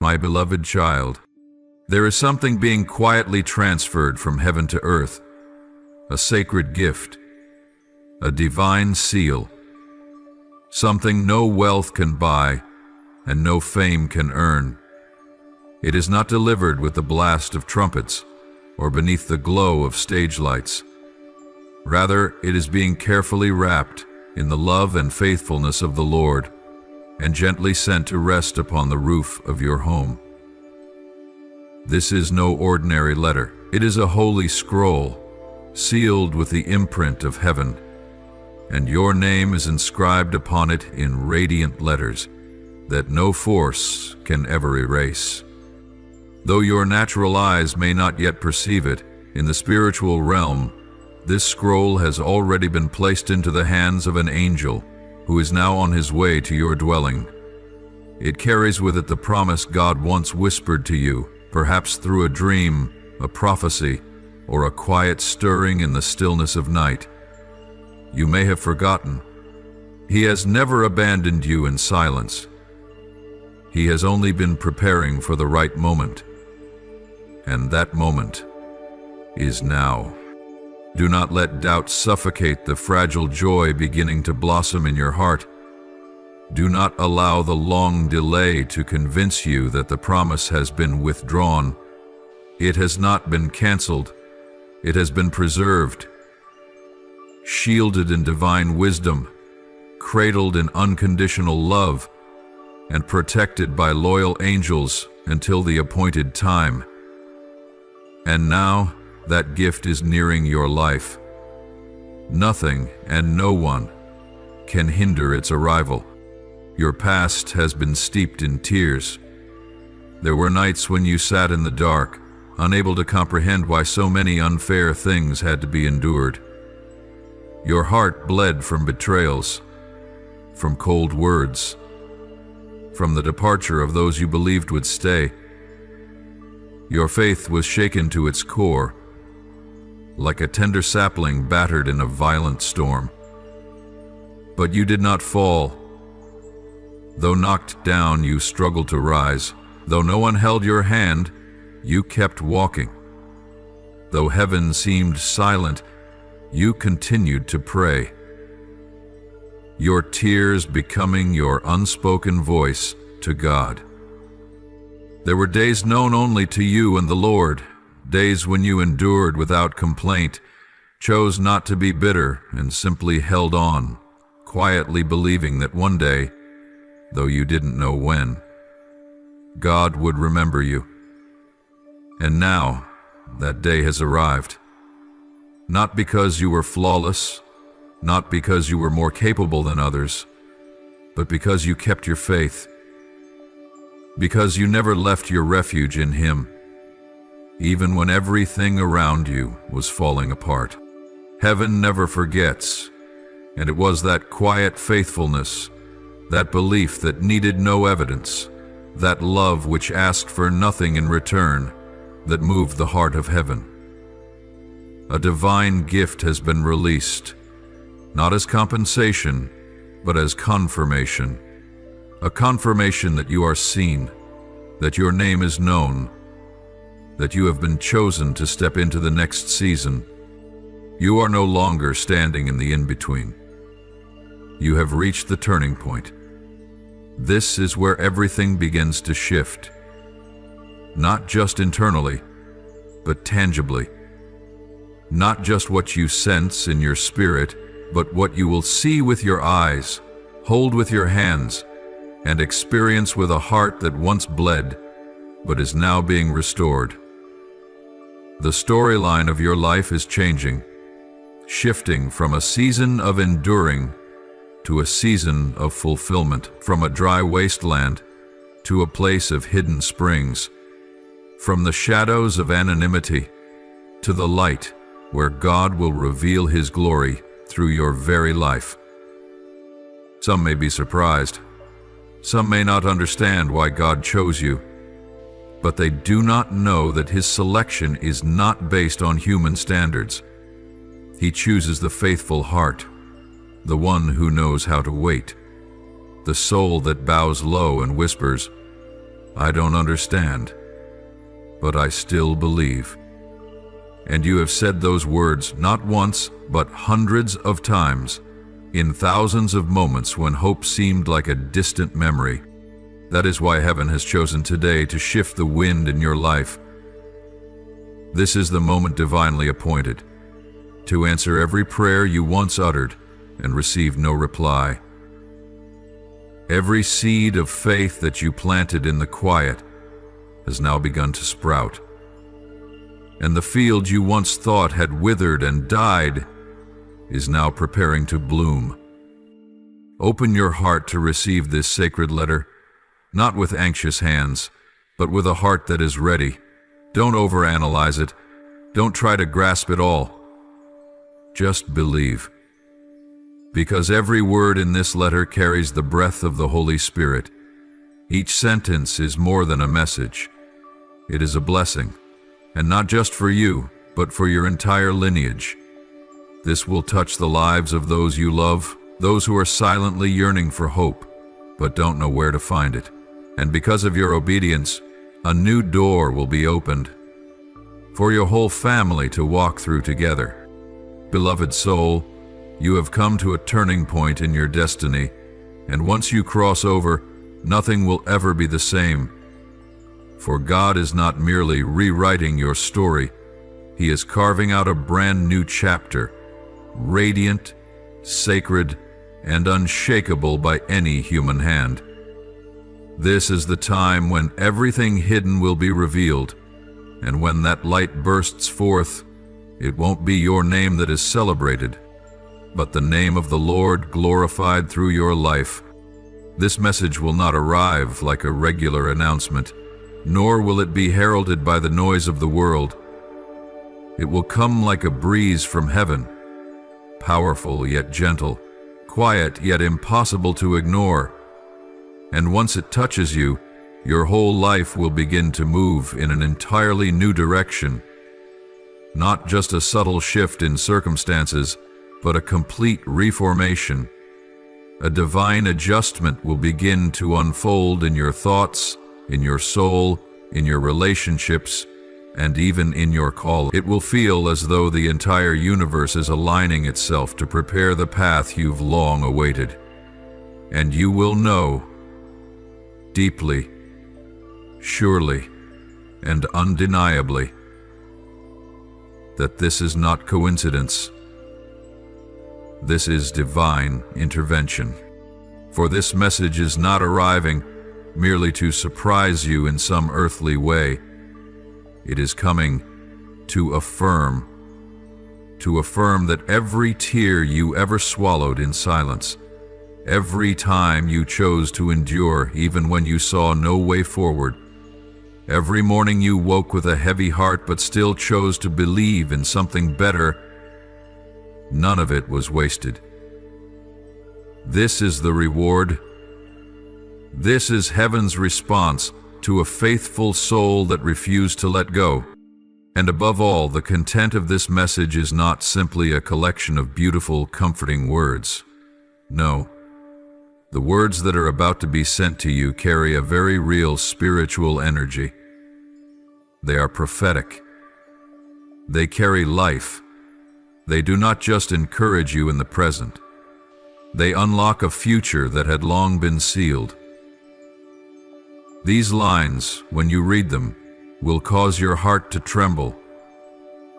My beloved child, there is something being quietly transferred from heaven to earth, a sacred gift, a divine seal, something no wealth can buy and no fame can earn. It is not delivered with the blast of trumpets or beneath the glow of stage lights. Rather, it is being carefully wrapped in the love and faithfulness of the Lord and gently sent to rest upon the roof of your home. This is no ordinary letter. It is a holy scroll, sealed with the imprint of heaven, and your name is inscribed upon it in radiant letters that no force can ever erase. Though your natural eyes may not yet perceive it, in the spiritual realm, this scroll has already been placed into the hands of an angel who is now on his way to your dwelling. It carries with it the promise God once whispered to you, perhaps through a dream, a prophecy, or a quiet stirring in the stillness of night. You may have forgotten. He has never abandoned you in silence. He has only been preparing for the right moment. And that moment is now. Do not let doubt suffocate the fragile joy beginning to blossom in your heart. Do not allow the long delay to convince you that the promise has been withdrawn. It has not been canceled. It has been preserved, shielded in divine wisdom, cradled in unconditional love, and protected by loyal angels until the appointed time. And now, that gift is nearing your life. Nothing and no one can hinder its arrival. Your past has been steeped in tears. There were nights when you sat in the dark, unable to comprehend why so many unfair things had to be endured. Your heart bled from betrayals, from cold words, from the departure of those you believed would stay. Your faith was shaken to its core, like a tender sapling battered in a violent storm. But you did not fall. Though knocked down, you struggled to rise. Though no one held your hand, you kept walking. Though heaven seemed silent, you continued to pray, your tears becoming your unspoken voice to God. There were days known only to you and the Lord, days when you endured without complaint, chose not to be bitter, and simply held on, quietly believing that one day, though you didn't know when, God would remember you. And now, that day has arrived. Not because you were flawless, not because you were more capable than others, but because you kept your faith. Because you never left your refuge in Him, even when everything around you was falling apart. Heaven never forgets, and it was that quiet faithfulness, that belief that needed no evidence, that love which asked for nothing in return, that moved the heart of heaven. A divine gift has been released, not as compensation, but as confirmation. A confirmation that you are seen, that your name is known, that you have been chosen to step into the next season. You are no longer standing in the in-between. You have reached the turning point. This is where everything begins to shift, not just internally, but tangibly. Not just what you sense in your spirit, but what you will see with your eyes, hold with your hands, and experience with a heart that once bled, but is now being restored. The storyline of your life is changing, shifting from a season of enduring to a season of fulfillment, from a dry wasteland to a place of hidden springs, from the shadows of anonymity to the light where God will reveal His glory through your very life. Some may be surprised. Some may not understand why God chose you, but they do not know that His selection is not based on human standards. He chooses the faithful heart, the one who knows how to wait, the soul that bows low and whispers, I don't understand, but I still believe. And you have said those words not once, but hundreds of times, in thousands of moments when hope seemed like a distant memory. That is why heaven has chosen today to shift the wind in your life. This is the moment divinely appointed, to answer every prayer you once uttered and received no reply. Every seed of faith that you planted in the quiet has now begun to sprout. And the field you once thought had withered and died is now preparing to bloom. Open your heart to receive this sacred letter, not with anxious hands, but with a heart that is ready. Don't overanalyze it. Don't try to grasp it all. Just believe. Because every word in this letter carries the breath of the Holy Spirit. Each sentence is more than a message. It is a blessing, and not just for you, but for your entire lineage. This will touch the lives of those you love, those who are silently yearning for hope, but don't know where to find it. And because of your obedience, a new door will be opened for your whole family to walk through together. Beloved soul, you have come to a turning point in your destiny, and once you cross over, nothing will ever be the same. For God is not merely rewriting your story, He is carving out a brand new chapter, radiant, sacred, and unshakable by any human hand. This is the time when everything hidden will be revealed, and when that light bursts forth, it won't be your name that is celebrated, but the name of the Lord glorified through your life. This message will not arrive like a regular announcement, nor will it be heralded by the noise of the world. It will come like a breeze from heaven, powerful yet gentle, quiet yet impossible to ignore. And once it touches you, your whole life will begin to move in an entirely new direction. Not just a subtle shift in circumstances, but a complete reformation. A divine adjustment will begin to unfold in your thoughts, in your soul, in your relationships, and even in your call. It will feel as though the entire universe is aligning itself to prepare the path you've long awaited. And you will know, deeply, surely, and undeniably, that this is not coincidence. This is divine intervention. For this message is not arriving merely to surprise you in some earthly way. It is coming to affirm that every tear you ever swallowed in silence, every time you chose to endure even when you saw no way forward, every morning you woke with a heavy heart but still chose to believe in something better, none of it was wasted. This is the reward. This is heaven's response to a faithful soul that refused to let go. And above all, the content of this message is not simply a collection of beautiful, comforting words. No. The words that are about to be sent to you carry a very real spiritual energy. They are prophetic. They carry life. They do not just encourage you in the present. They unlock a future that had long been sealed. These lines, when you read them, will cause your heart to tremble,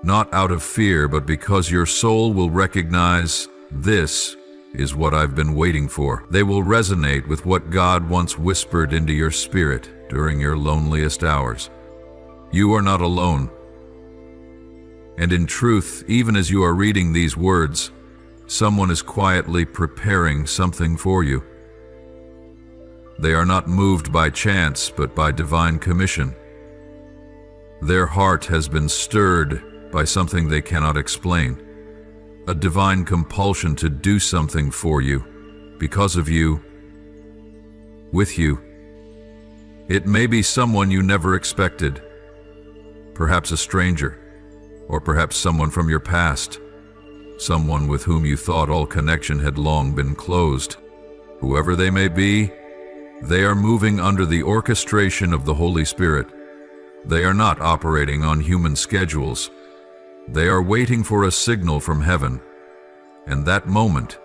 not out of fear, but because your soul will recognize, this is what I've been waiting for. They will resonate with what God once whispered into your spirit during your loneliest hours. You are not alone. And in truth, even as you are reading these words, someone is quietly preparing something for you. They are not moved by chance, but by divine commission. Their heart has been stirred by something they cannot explain, a divine compulsion to do something for you, because of you, with you. It may be someone you never expected, perhaps a stranger, or perhaps someone from your past, someone with whom you thought all connection had long been closed. Whoever they may be, They are moving under the orchestration of the Holy Spirit. They are not operating on human schedules. They are waiting for a signal from heaven. And that moment,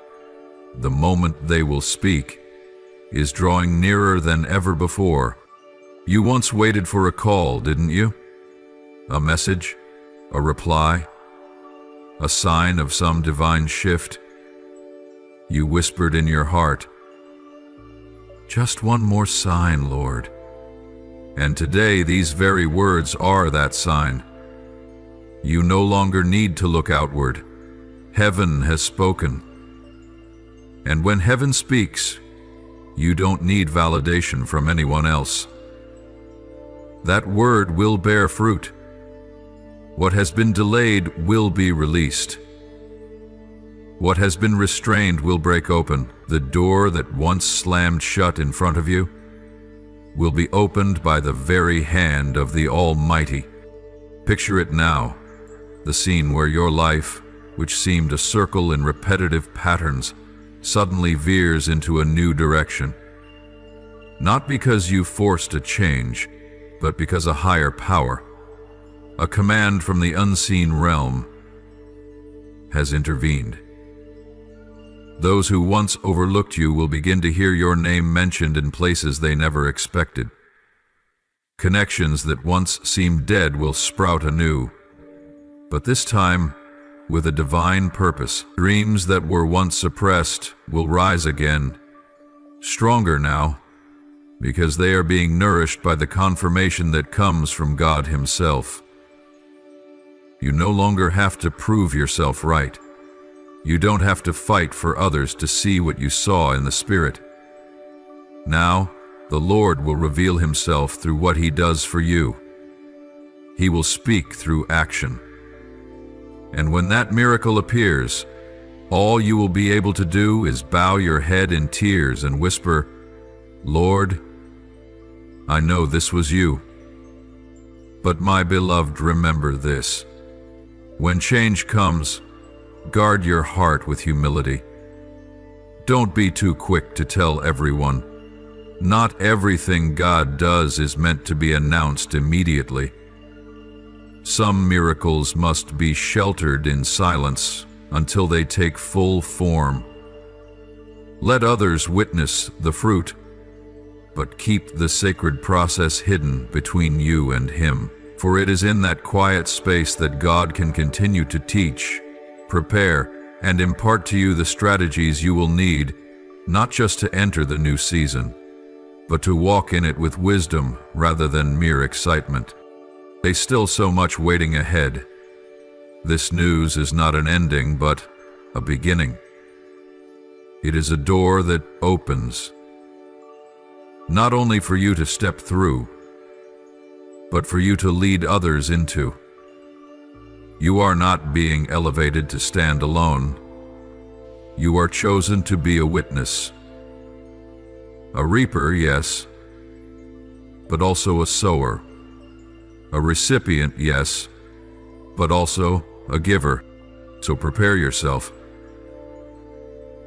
the moment they will speak, is drawing nearer than ever before. You once waited for a call, didn't you? A message? A reply? A sign of some divine shift? You whispered in your heart, "Just one more sign, Lord." And today these very words are that sign. You no longer need to look outward. Heaven has spoken. And when heaven speaks, you don't need validation from anyone else. That word will bear fruit. What has been delayed will be released. What has been restrained will break open. The door that once slammed shut in front of you will be opened by the very hand of the Almighty. Picture it now, the scene where your life, which seemed a circle in repetitive patterns, suddenly veers into a new direction. Not because you forced a change, but because a higher power, a command from the unseen realm, has intervened. Those who once overlooked you will begin to hear your name mentioned in places they never expected. Connections that once seemed dead will sprout anew, but this time with a divine purpose. Dreams that were once suppressed will rise again, stronger now, because they are being nourished by the confirmation that comes from God Himself. You no longer have to prove yourself right. You don't have to fight for others to see what you saw in the Spirit. Now, the Lord will reveal Himself through what He does for you. He will speak through action. And when that miracle appears, all you will be able to do is bow your head in tears and whisper, "Lord, I know this was you. But my beloved, remember this. When change comes, guard your heart with humility. Don't be too quick to tell everyone. Not everything God does is meant to be announced immediately. Some miracles must be sheltered in silence until they take full form. Let others witness the fruit, but keep the sacred process hidden between you and Him. For it is in that quiet space that God can continue to teach, prepare, and impart to you the strategies you will need, not just to enter the new season, but to walk in it with wisdom rather than mere excitement. There's still so much waiting ahead. This news is not an ending, but a beginning. It is a door that opens, not only for you to step through, but for you to lead others into. You are not being elevated to stand alone. You are chosen to be a witness. A reaper, yes, but also a sower. A recipient, yes, but also a giver. So prepare yourself,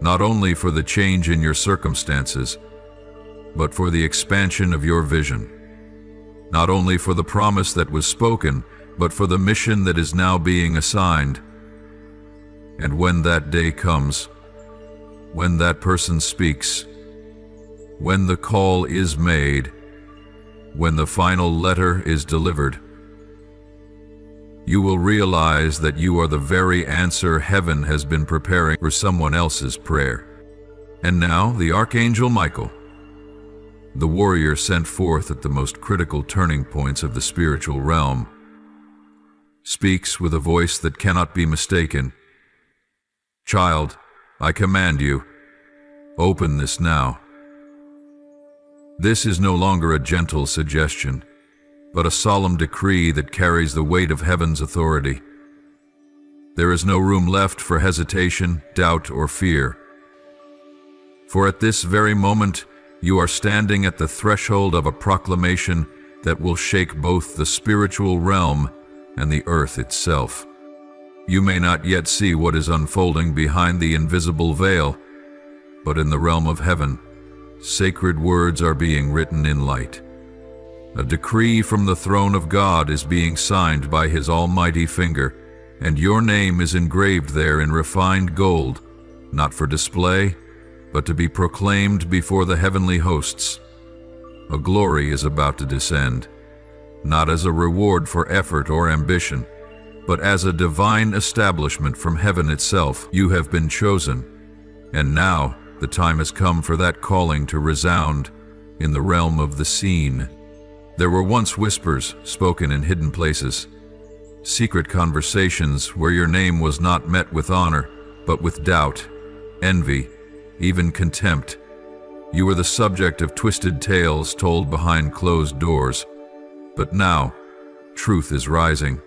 not only for the change in your circumstances, but for the expansion of your vision. Not only for the promise that was spoken, but for the mission that is now being assigned. And when that day comes, when that person speaks, when the call is made, when the final letter is delivered, you will realize that you are the very answer heaven has been preparing for someone else's prayer. And now the Archangel Michael, the warrior sent forth at the most critical turning points of the spiritual realm, speaks with a voice that cannot be mistaken. Child, I command you, open this now. This is no longer a gentle suggestion, but a solemn decree that carries the weight of heaven's authority. There is no room left for hesitation, doubt, or fear. For at this very moment, you are standing at the threshold of a proclamation that will shake both the spiritual realm and the earth itself. You may not yet see what is unfolding behind the invisible veil, but in the realm of heaven, Sacred words are being written in light. A decree from the throne of God is being signed by His almighty finger, and your name is engraved there in refined gold, not for display, but to be proclaimed before the heavenly hosts. A glory is about to descend, not as a reward for effort or ambition, but as a divine establishment from heaven itself. You have been chosen, and now the time has come for that calling to resound in the realm of the seen. There were once whispers spoken in hidden places, secret conversations where your name was not met with honor, but with doubt, envy, even contempt. You were the subject of twisted tales told behind closed doors. But now, truth is rising.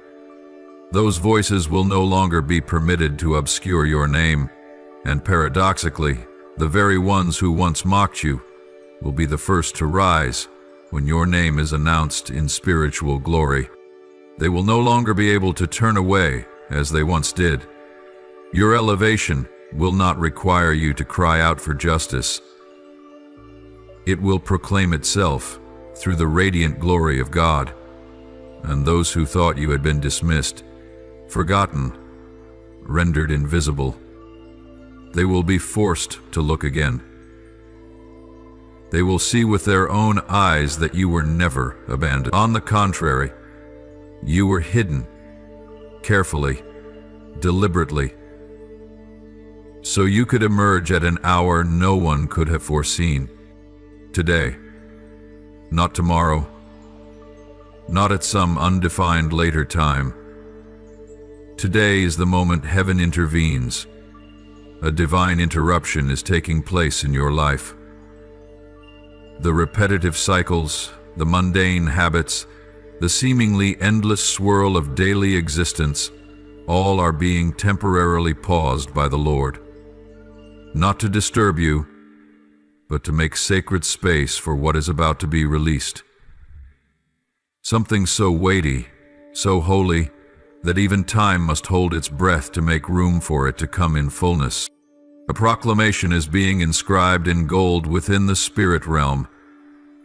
Those voices will no longer be permitted to obscure your name, and paradoxically, the very ones who once mocked you will be the first to rise when your name is announced in spiritual glory. They will no longer be able to turn away as they once did. Your elevation will not require you to cry out for justice. It will proclaim itself through the radiant glory of God, and those who thought you had been dismissed, forgotten, rendered invisible, they will be forced to look again. They will see with their own eyes that you were never abandoned. On the contrary, you were hidden, carefully, deliberately, so you could emerge at an hour no one could have foreseen. Today, not tomorrow, not at some undefined later time. Today is the moment heaven intervenes. A divine interruption is taking place in your life. The repetitive cycles, the mundane habits, the seemingly endless swirl of daily existence, all are being temporarily paused by the Lord. Not to disturb you, but to make sacred space for what is about to be released. Something so weighty, so holy, that even time must hold its breath to make room for it to come in fullness. A proclamation is being inscribed in gold within the spirit realm.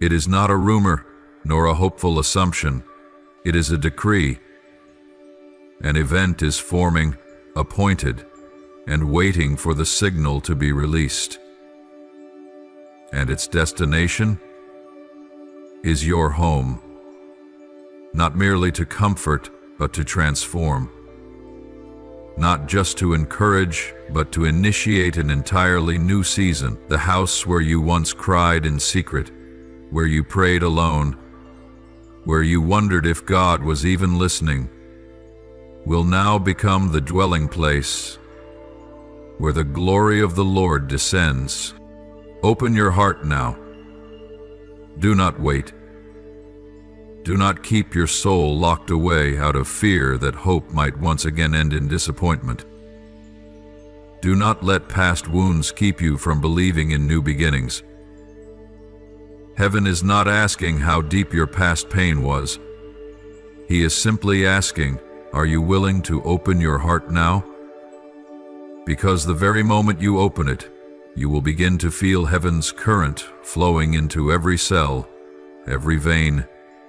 It is not a rumor, nor a hopeful assumption. It is a decree. An event is forming, appointed, and waiting for the signal to be released. And its destination is your home, not merely to comfort, but to transform. Not just to encourage, but to initiate an entirely new season. The house where you once cried in secret, where you prayed alone, where you wondered if God was even listening, will now become the dwelling place where the glory of the Lord descends. Open your heart now. Do not wait. Do not keep your soul locked away out of fear that hope might once again end in disappointment. Do not let past wounds keep you from believing in new beginnings. Heaven is not asking how deep your past pain was. He is simply asking, are you willing to open your heart now? Because the very moment you open it, you will begin to feel heaven's current flowing into every cell, every vein,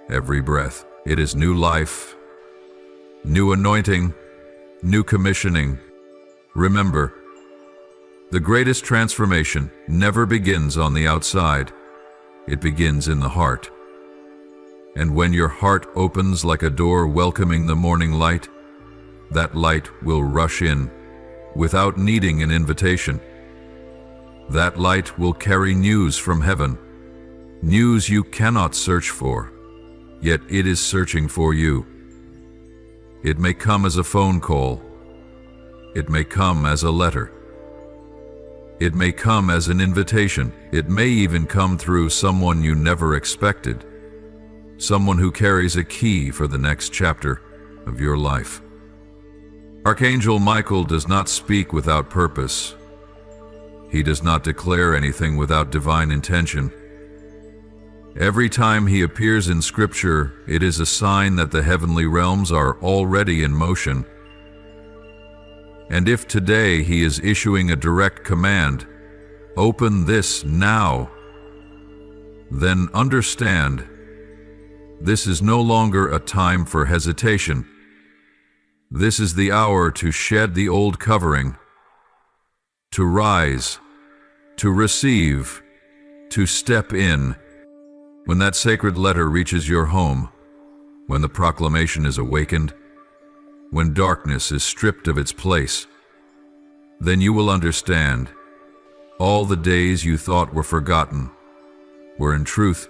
every breath. It is new life, new anointing, new commissioning. Remember, the greatest transformation never begins on the outside. It begins in the heart. And when your heart opens like a door welcoming the morning light, that light will rush in without needing an invitation. That light will carry news from heaven, news you cannot search for, yet it is searching for you. It may come as a phone call. It may come as a letter. It may come as an invitation. It may even come through someone you never expected, someone who carries a key for the next chapter of your life. Archangel Michael does not speak without purpose. He does not declare anything without divine intention. Every time he appears in Scripture, it is a sign that the heavenly realms are already in motion. And if today he is issuing a direct command, open this now, then understand this is no longer a time for hesitation. This is the hour to shed the old covering, to rise, to receive, to step in. When that sacred letter reaches your home, when the proclamation is awakened, when darkness is stripped of its place, then you will understand all the days you thought were forgotten were in truth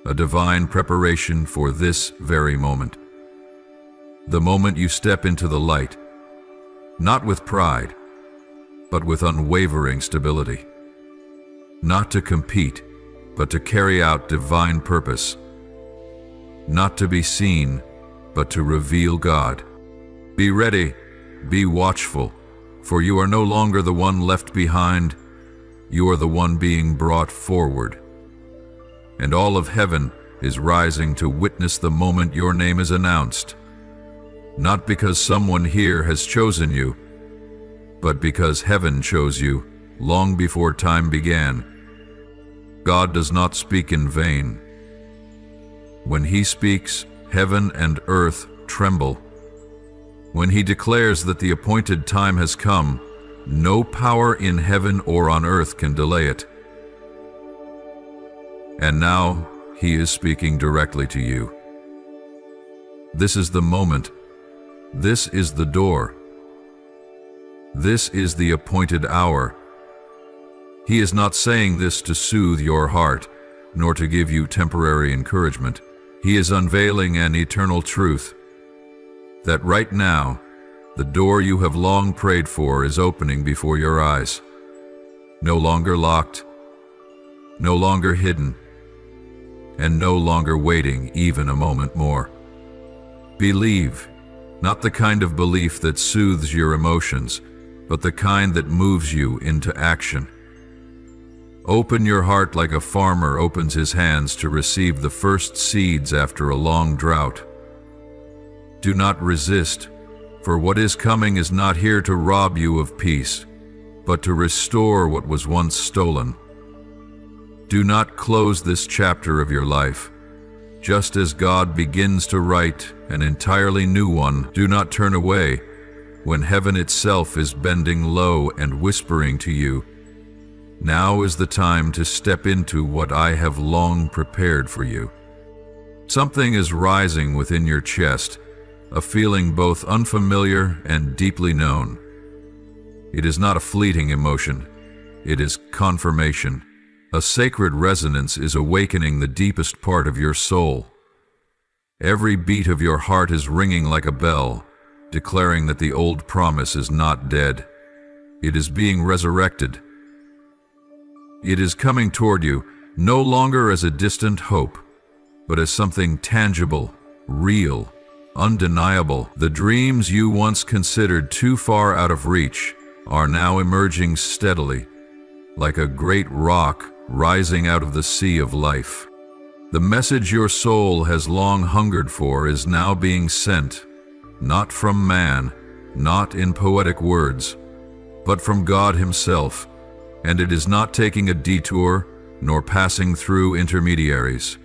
a divine preparation for this very moment. The moment you step into the light, not with pride, but with unwavering stability. Not to compete, but to carry out divine purpose. Not to be seen, but to reveal God. Be ready, be watchful, for you are no longer the one left behind, you are the one being brought forward. And all of heaven is rising to witness the moment your name is announced. Not because someone here has chosen you, but because heaven chose you long before time began. God does not speak in vain. When He speaks, heaven and earth tremble. When He declares that the appointed time has come, no power in heaven or on earth can delay it. And now He is speaking directly to you. This is the moment. This is the door. This is the appointed hour. He is not saying this to soothe your heart, nor to give you temporary encouragement. He is unveiling an eternal truth, that right now, the door you have long prayed for is opening before your eyes. No longer locked, no longer hidden, and no longer waiting even a moment more. Believe, not the kind of belief that soothes your emotions, but the kind that moves you into action. Open your heart like a farmer opens his hands to receive the first seeds after a long drought. Do not resist, for what is coming is not here to rob you of peace, but to restore what was once stolen. Do not close this chapter of your life. Just as God begins to write an entirely new one, do not turn away when heaven itself is bending low and whispering to you, "Now is the time to step into what I have long prepared for you." Something is rising within your chest, a feeling both unfamiliar and deeply known. It is not a fleeting emotion, it is confirmation. A sacred resonance is awakening the deepest part of your soul. Every beat of your heart is ringing like a bell, declaring that the old promise is not dead. It is being resurrected. It is coming toward you, no longer as a distant hope, but as something tangible, real, undeniable. The dreams you once considered too far out of reach are now emerging steadily, like a great rock rising out of the sea of life. The message your soul has long hungered for is now being sent, not from man, not in poetic words, but from God Himself, and it is not taking a detour nor passing through intermediaries.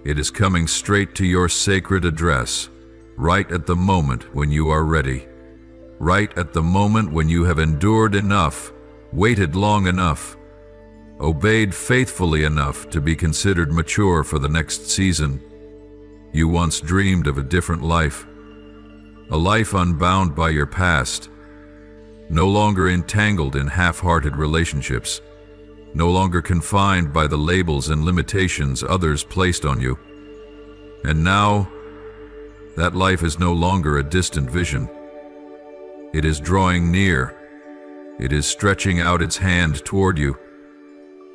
It is coming straight to your sacred address, right at the moment when you are ready, right at the moment when you have endured enough, waited long enough, obeyed faithfully enough to be considered mature for the next season. You once dreamed of a different life, a life unbound by your past, no longer entangled in half-hearted relationships, no longer confined by the labels and limitations others placed on you. And now, that life is no longer a distant vision. It is drawing near. It is stretching out its hand toward you,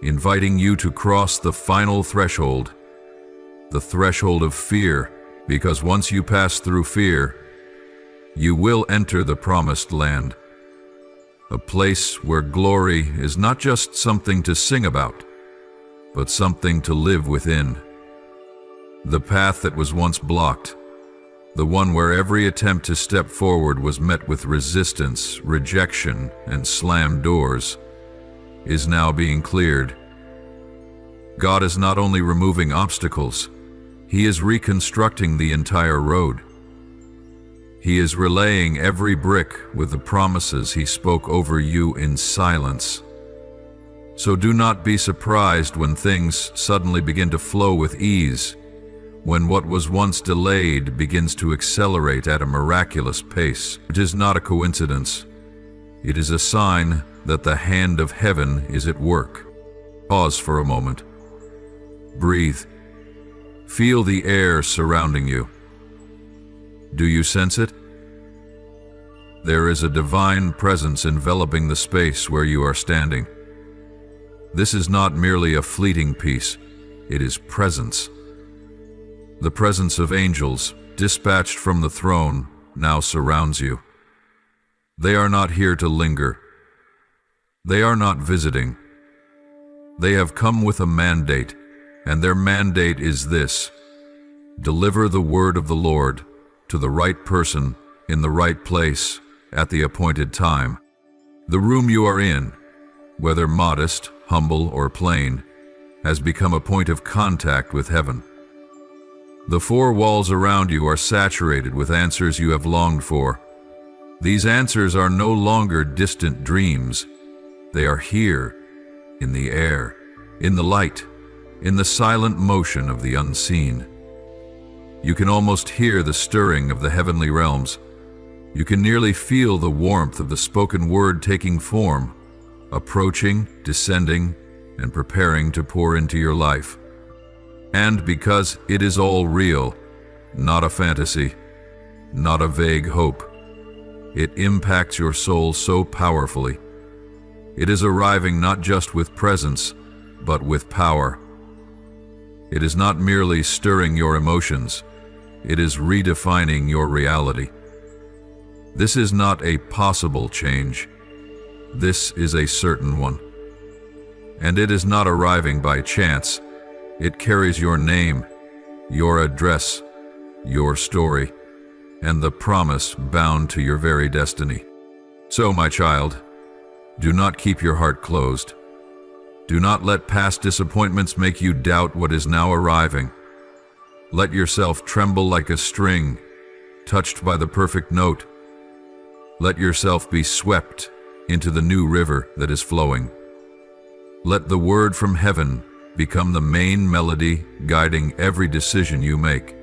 inviting you to cross the final threshold, the threshold of fear, because once you pass through fear, you will enter the promised land, a place where glory is not just something to sing about, but something to live within. The path that was once blocked, the one where every attempt to step forward was met with resistance, rejection, and slammed doors, is now being cleared. God is not only removing obstacles, He is reconstructing the entire road. He is relaying every brick with the promises He spoke over you in silence. So do not be surprised when things suddenly begin to flow with ease, when what was once delayed begins to accelerate at a miraculous pace. It is not a coincidence. It is a sign that the hand of heaven is at work. Pause for a moment. Breathe. Feel the air surrounding you. Do you sense it? There is a divine presence enveloping the space where you are standing. This is not merely a fleeting peace, it is presence. The presence of angels, dispatched from the throne, now surrounds you. They are not here to linger. They are not visiting. They have come with a mandate, and their mandate is this: deliver the word of the Lord to the right person in the right place at the appointed time. The room you are in, whether modest, humble, or plain, has become a point of contact with heaven. The four walls around you are saturated with answers you have longed for. These answers are no longer distant dreams. They are here, in the air, in the light, in the silent motion of the unseen. You can almost hear the stirring of the heavenly realms. You can nearly feel the warmth of the spoken word taking form, approaching, descending, and preparing to pour into your life. And because it is all real, not a fantasy, not a vague hope, it impacts your soul so powerfully. It is arriving not just with presence, but with power. It is not merely stirring your emotions, it is redefining your reality. This is not a possible change. This is a certain one. And it is not arriving by chance. It carries your name, your address, your story, and the promise bound to your very destiny. So, my child, do not keep your heart closed. Do not let past disappointments make you doubt what is now arriving. Let yourself tremble like a string, touched by the perfect note. Let yourself be swept into the new river that is flowing. Let the word from heaven become the main melody guiding every decision you make,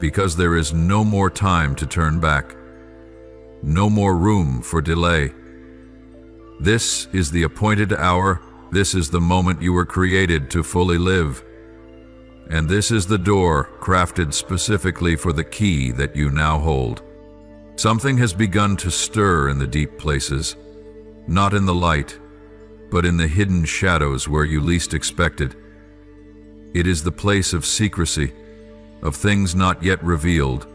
because there is no more time to turn back, no more room for delay. This is the appointed hour. This is the moment you were created to fully live. And this is the door crafted specifically for the key that you now hold. Something has begun to stir in the deep places, not in the light, but in the hidden shadows where you least expect it. It is the place of secrecy, of things not yet revealed,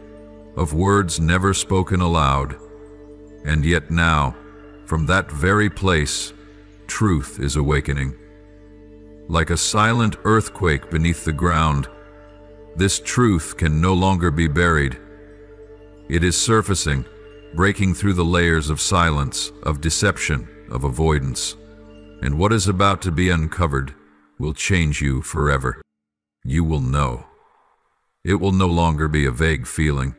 of words never spoken aloud. And yet now, from that very place, truth is awakening. Like a silent earthquake beneath the ground, this truth can no longer be buried. It is surfacing, breaking through the layers of silence, of deception, of avoidance. And what is about to be uncovered will change you forever. You will know. It will no longer be a vague feeling.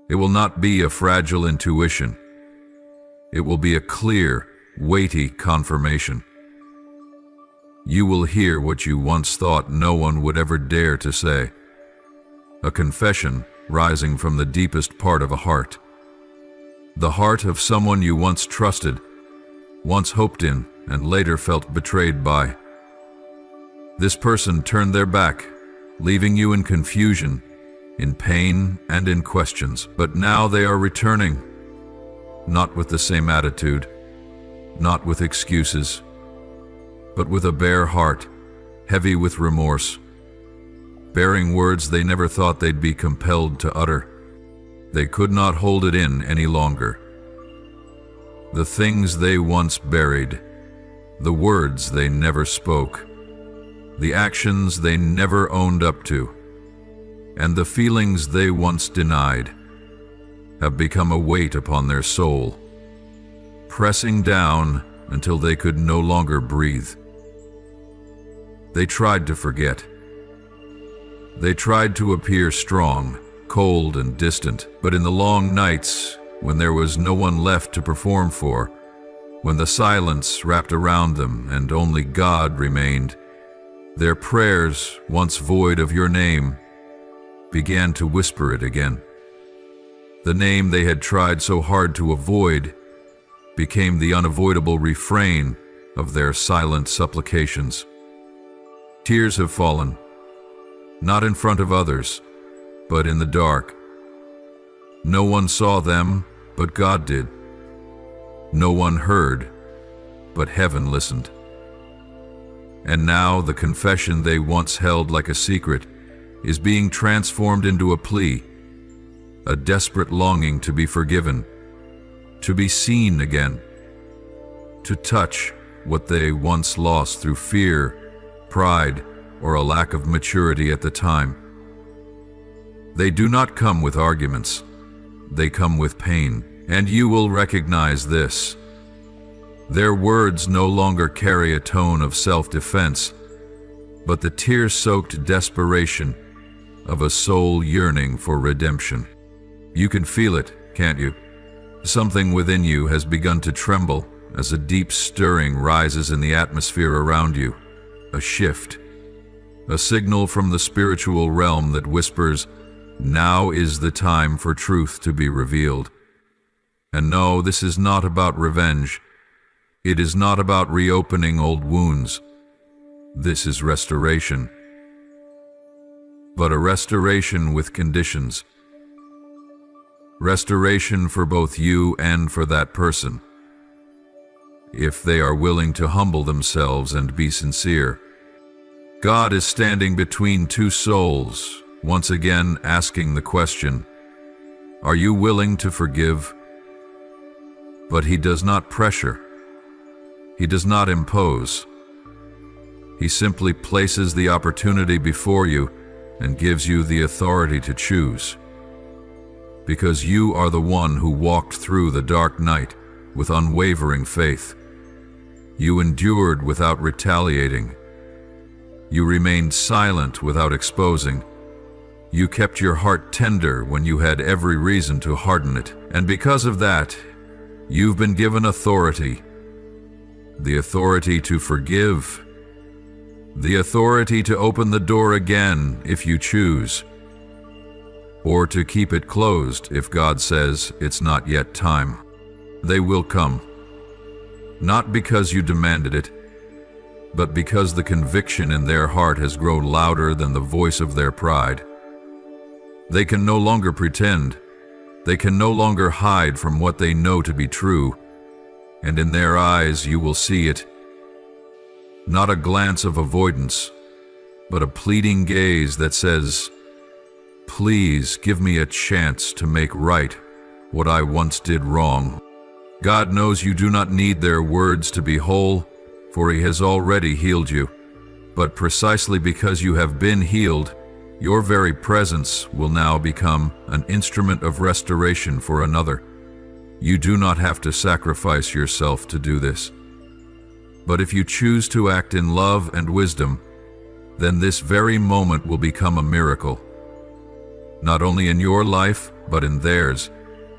It will not be a fragile intuition. It will be a clear, weighty confirmation. You will hear what you once thought no one would ever dare to say. A confession rising from the deepest part of a heart. The heart of someone you once trusted, once hoped in, and later felt betrayed by. This person turned their back, leaving you in confusion, in pain, and in questions. But now they are returning, not with the same attitude, not with excuses, but with a bare heart, heavy with remorse, bearing words they never thought they'd be compelled to utter. They could not hold it in any longer. The things they once buried, the words they never spoke, the actions they never owned up to, and the feelings they once denied, have become a weight upon their soul, pressing down until they could no longer breathe. They tried to forget. They tried to appear strong, cold and distant, but in the long nights, when there was no one left to perform for, when the silence wrapped around them and only God remained, their prayers, once void of your name, began to whisper it again. The name they had tried so hard to avoid became the unavoidable refrain of their silent supplications. Tears have fallen, not in front of others, but in the dark. No one saw them, but God did. No one heard, but heaven listened. And now the confession they once held like a secret is being transformed into a plea, a desperate longing to be forgiven, to be seen again, to touch what they once lost through fear, pride, or a lack of maturity at the time. They do not come with arguments. They come with pain, and you will recognize this. Their words no longer carry a tone of self-defense, but the tear-soaked desperation of a soul yearning for redemption. You can feel it, can't you? Something within you has begun to tremble as a deep stirring rises in the atmosphere around you. A shift. A signal from the spiritual realm that whispers, now is the time for truth to be revealed. And no, this is not about revenge. It is not about reopening old wounds. This is restoration. But a restoration with conditions. Restoration for both you and for that person, if they are willing to humble themselves and be sincere. God is standing between two souls, once again asking the question, are you willing to forgive? But He does not pressure. He does not impose. He simply places the opportunity before you and gives you the authority to choose. Because you are the one who walked through the dark night with unwavering faith. You endured without retaliating. You remained silent without exposing. You kept your heart tender when you had every reason to harden it. And because of that, you've been given authority. The authority to forgive. The authority to open the door again if you choose. Or to keep it closed if God says it's not yet time. They will come. Not because you demanded it, but because the conviction in their heart has grown louder than the voice of their pride. They can no longer pretend. They can no longer hide from what they know to be true, and in their eyes you will see it. Not a glance of avoidance, but a pleading gaze that says, please give me a chance to make right what I once did wrong. God knows you do not need their words to be whole, for He has already healed you. But precisely because you have been healed, your very presence will now become an instrument of restoration for another. You do not have to sacrifice yourself to do this. But if you choose to act in love and wisdom, then this very moment will become a miracle. Not only in your life, but in theirs,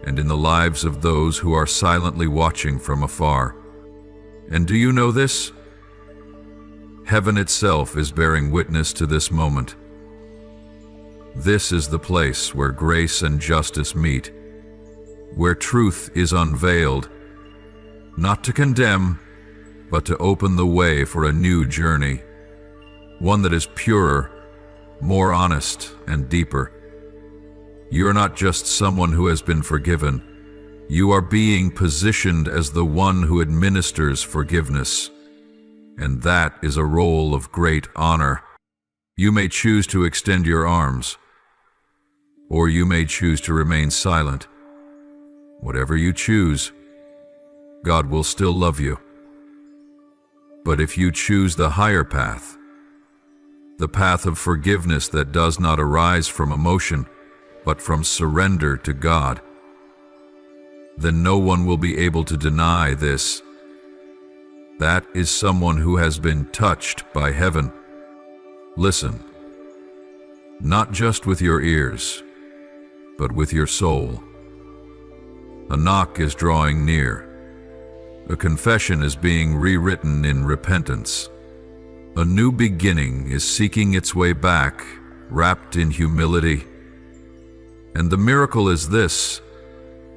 and in the lives of those who are silently watching from afar. And do you know this? Heaven itself is bearing witness to this moment. This is the place where grace and justice meet, where truth is unveiled, not to condemn, but to open the way for a new journey, one that is purer, more honest, and deeper. You're not just someone who has been forgiven. You are being positioned as the one who administers forgiveness. And that is a role of great honor. You may choose to extend your arms, or you may choose to remain silent. Whatever you choose, God will still love you. But if you choose the higher path, the path of forgiveness that does not arise from emotion, but from surrender to God, then no one will be able to deny this. That is someone who has been touched by heaven, Listen, not just with your ears, but with your soul. A knock is drawing near. A confession is being rewritten in repentance. A new beginning is seeking its way back, wrapped in humility. And the miracle is this: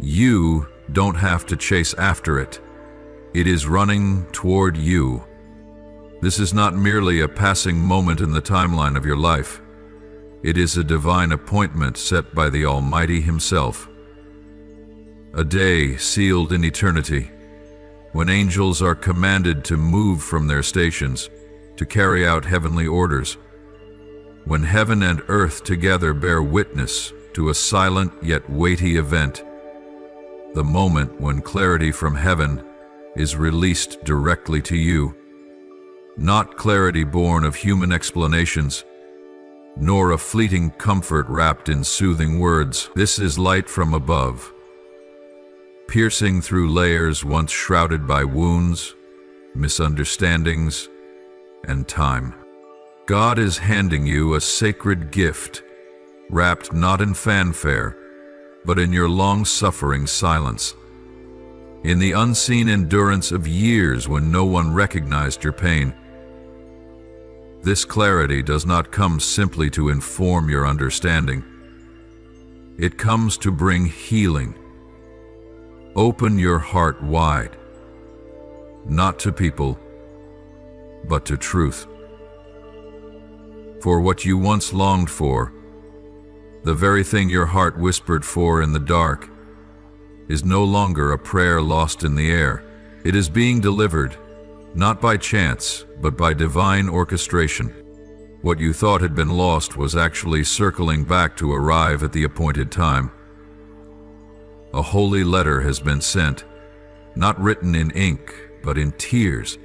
you don't have to chase after it. It is running toward you. This is not merely a passing moment in the timeline of your life. It is a divine appointment set by the Almighty Himself. A day sealed in eternity, when angels are commanded to move from their stations, to carry out heavenly orders. When heaven and earth together bear witness to a silent yet weighty event. The moment when clarity from heaven is released directly to you. Not clarity born of human explanations, nor a fleeting comfort wrapped in soothing words. This is light from above, piercing through layers once shrouded by wounds, misunderstandings, and time. God is handing you a sacred gift, wrapped not in fanfare, but in your long-suffering silence. In the unseen endurance of years when no one recognized your pain. This clarity does not come simply to inform your understanding. It comes to bring healing. Open your heart wide, not to people, but to truth. For what you once longed for, the very thing your heart whispered for in the dark, is no longer a prayer lost in the air. It is being delivered, not by chance, but by divine orchestration. What you thought had been lost was actually circling back to arrive at the appointed time. A holy letter has been sent, not written in ink, but in tears,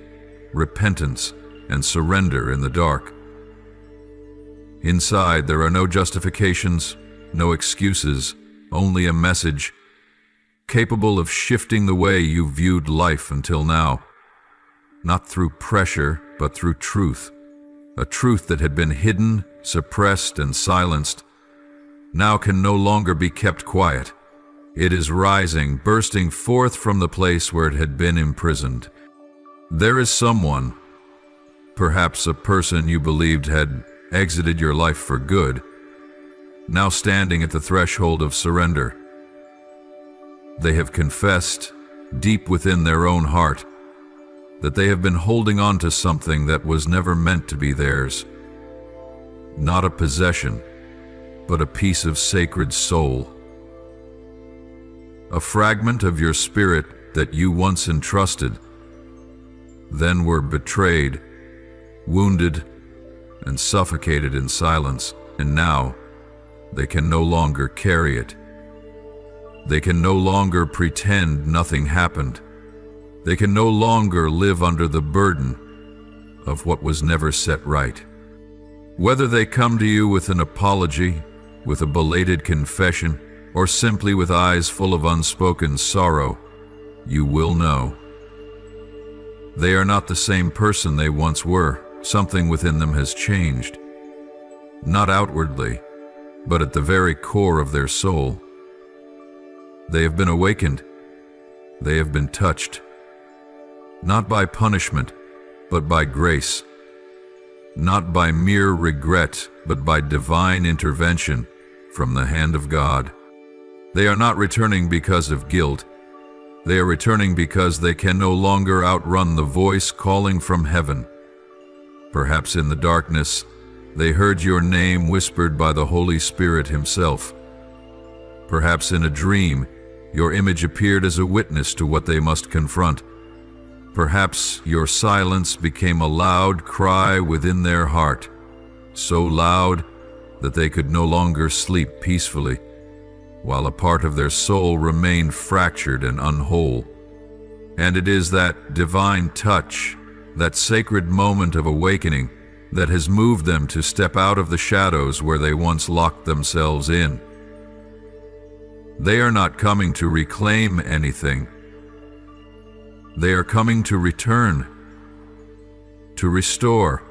repentance, and surrender in the dark. Inside, there are no justifications, no excuses, only a message capable of shifting the way you viewed life until now. Not through pressure, but through truth. A truth that had been hidden, suppressed, and silenced, now can no longer be kept quiet. It is rising, bursting forth from the place where it had been imprisoned. There is someone, perhaps a person you believed had exited your life for good, now standing at the threshold of surrender. They have confessed, deep within their own heart, that they have been holding on to something that was never meant to be theirs. Not a possession, but a piece of sacred soul. A fragment of your spirit that you once entrusted, then were betrayed, wounded, and suffocated in silence, and now they can no longer carry it. They can no longer pretend nothing happened. They can no longer live under the burden of what was never set right. Whether they come to you with an apology, with a belated confession, or simply with eyes full of unspoken sorrow, you will know. They are not the same person they once were. Something within them has changed. Not outwardly, but at the very core of their soul. They have been awakened. They have been touched. Not by punishment, but by grace. Not by mere regret, but by divine intervention from the hand of God. They are not returning because of guilt. They are returning because they can no longer outrun the voice calling from heaven. Perhaps in the darkness, they heard your name whispered by the Holy Spirit Himself. Perhaps in a dream, your image appeared as a witness to what they must confront. Perhaps your silence became a loud cry within their heart, so loud that they could no longer sleep peacefully, while a part of their soul remained fractured and unwhole. And it is that divine touch, that sacred moment of awakening, that has moved them to step out of the shadows where they once locked themselves in. They are not coming to reclaim anything. They are coming to return, to restore,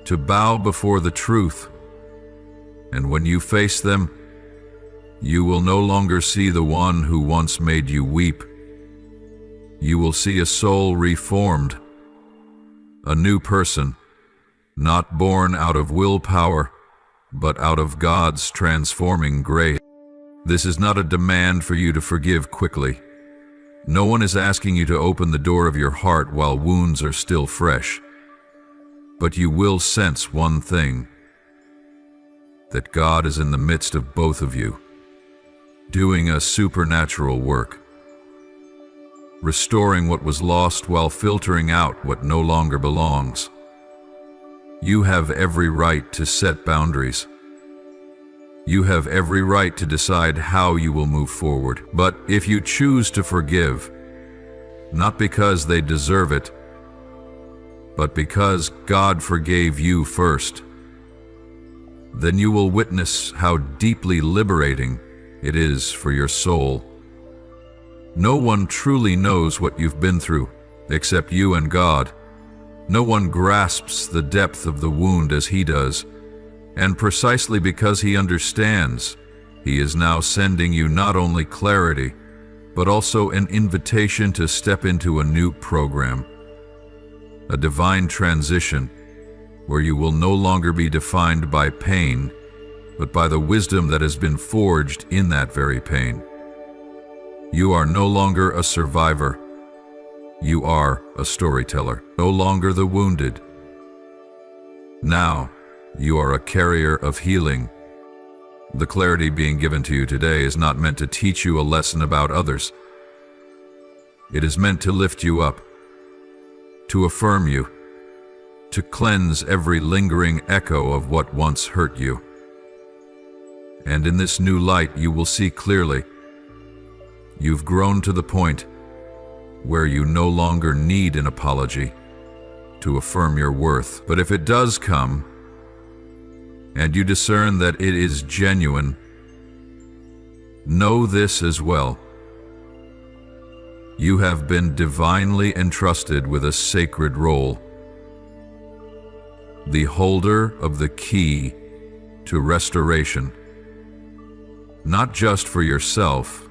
to bow before the truth. And when you face them, you will no longer see the one who once made you weep. You will see a soul reformed, a new person, not born out of willpower, but out of God's transforming grace. This is not a demand for you to forgive quickly. No one is asking you to open the door of your heart while wounds are still fresh. But you will sense one thing, that God is in the midst of both of you, doing a supernatural work, restoring what was lost while filtering out what no longer belongs. You have every right to set boundaries. You have every right to decide how you will move forward. But if you choose to forgive, not because they deserve it, but because God forgave you first, then you will witness how deeply liberating it is for your soul. No one truly knows what you've been through except you and God. No one grasps the depth of the wound as He does, and precisely because He understands, He is now sending you not only clarity, but also an invitation to step into a new program, a divine transition where you will no longer be defined by pain, but by the wisdom that has been forged in that very pain. You are no longer a survivor. You are a storyteller, no longer the wounded. Now, you are a carrier of healing. The clarity being given to you today is not meant to teach you a lesson about others. It is meant to lift you up, to affirm you, to cleanse every lingering echo of what once hurt you. And in this new light, you will see clearly. You've grown to the point where you no longer need an apology to affirm your worth. But if it does come, and you discern that it is genuine, know this as well. You have been divinely entrusted with a sacred role, the holder of the key to restoration, not just for yourself,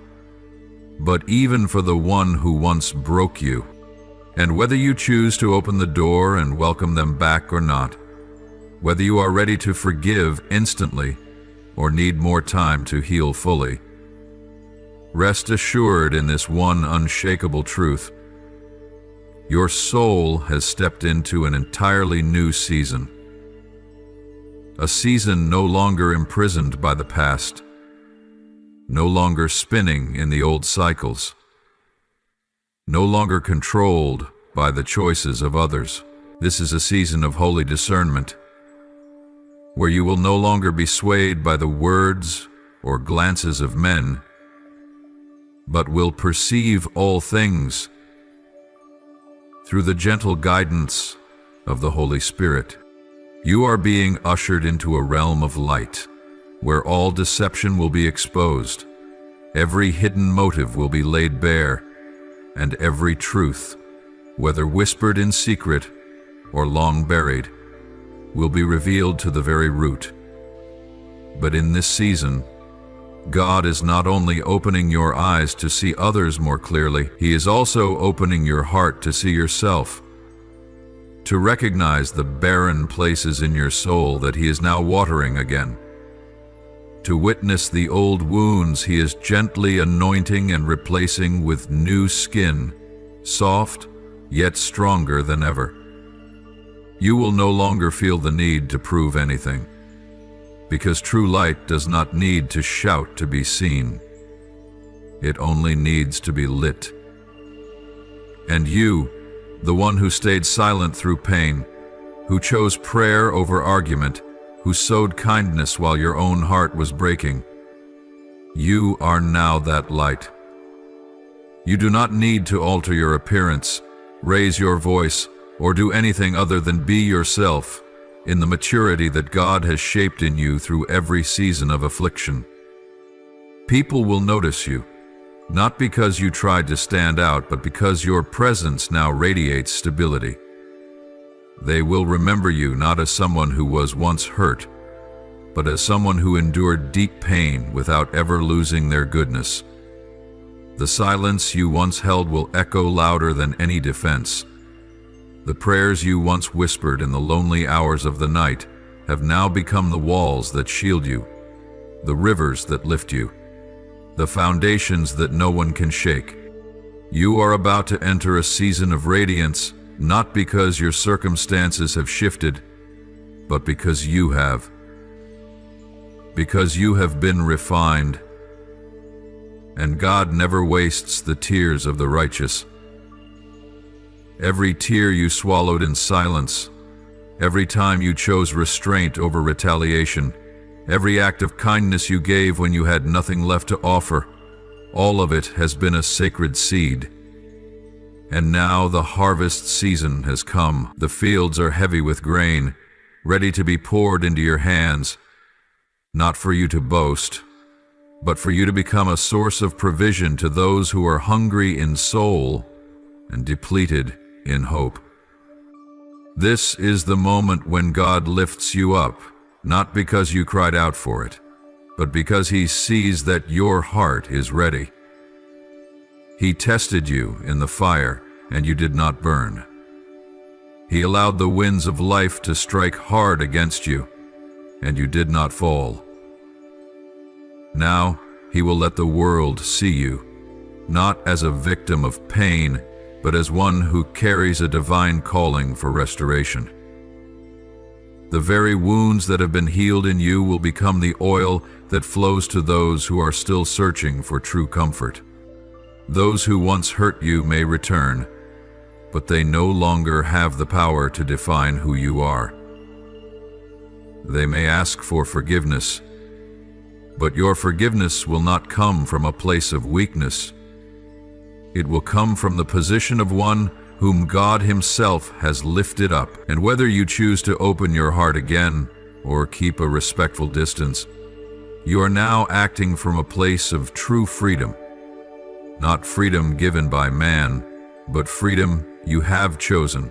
but even for the one who once broke you. And whether you choose to open the door and welcome them back or not, whether you are ready to forgive instantly or need more time to heal fully, rest assured in this one unshakable truth. Your soul has stepped into an entirely new season. A season no longer imprisoned by the past, no longer spinning in the old cycles, no longer controlled by the choices of others. This is a season of holy discernment, where you will no longer be swayed by the words or glances of men, but will perceive all things through the gentle guidance of the Holy Spirit. You are being ushered into a realm of light, where all deception will be exposed, every hidden motive will be laid bare, and every truth, whether whispered in secret or long buried, will be revealed to the very root. But in this season, God is not only opening your eyes to see others more clearly, He is also opening your heart to see yourself, to recognize the barren places in your soul that He is now watering again, to witness the old wounds He is gently anointing and replacing with new skin, soft yet stronger than ever. You will no longer feel the need to prove anything, because true light does not need to shout to be seen. It only needs to be lit. And you, the one who stayed silent through pain, who chose prayer over argument, who sowed kindness while your own heart was breaking, you are now that light. You do not need to alter your appearance, raise your voice, or do anything other than be yourself in the maturity that God has shaped in you through every season of affliction. People will notice you, not because you tried to stand out, but because your presence now radiates stability. They will remember you not as someone who was once hurt, but as someone who endured deep pain without ever losing their goodness. The silence you once held will echo louder than any defense. The prayers you once whispered in the lonely hours of the night have now become the walls that shield you, the rivers that lift you, the foundations that no one can shake. You are about to enter a season of radiance, not because your circumstances have shifted, but because you have. Because you have been refined. And God never wastes the tears of the righteous. Every tear you swallowed in silence, every time you chose restraint over retaliation, every act of kindness you gave when you had nothing left to offer, all of it has been a sacred seed. And now the harvest season has come. The fields are heavy with grain, ready to be poured into your hands, not for you to boast, but for you to become a source of provision to those who are hungry in soul and depleted in hope. This is the moment when God lifts you up, not because you cried out for it, but because He sees that your heart is ready. He tested you in the fire, and you did not burn. He allowed the winds of life to strike hard against you, and you did not fall. Now He will let the world see you, not as a victim of pain, but as one who carries a divine calling for restoration. The very wounds that have been healed in you will become the oil that flows to those who are still searching for true comfort. Those who once hurt you may return, but they no longer have the power to define who you are. They may ask for forgiveness, but your forgiveness will not come from a place of weakness. It will come from the position of one whom God Himself has lifted up. And whether you choose to open your heart again or keep a respectful distance, you are now acting from a place of true freedom. Not freedom given by man, but freedom you have chosen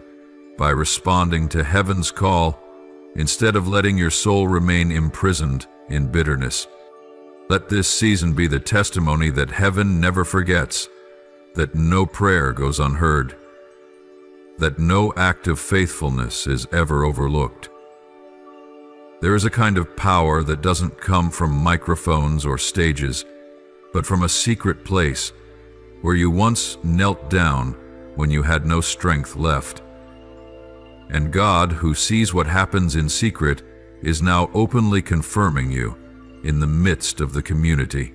by responding to heaven's call instead of letting your soul remain imprisoned in bitterness. Let this season be the testimony that heaven never forgets, that no prayer goes unheard, that no act of faithfulness is ever overlooked. There is a kind of power that doesn't come from microphones or stages, but from a secret place where you once knelt down when you had no strength left. And God, who sees what happens in secret, is now openly confirming you in the midst of the community.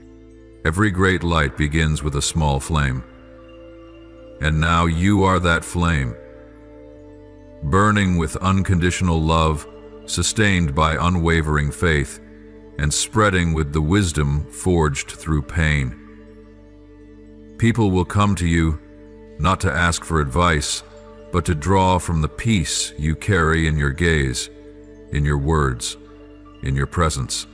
Every great light begins with a small flame. And now you are that flame, burning with unconditional love, sustained by unwavering faith, and spreading with the wisdom forged through pain. People will come to you, not to ask for advice, but to draw from the peace you carry in your gaze, in your words, in your presence.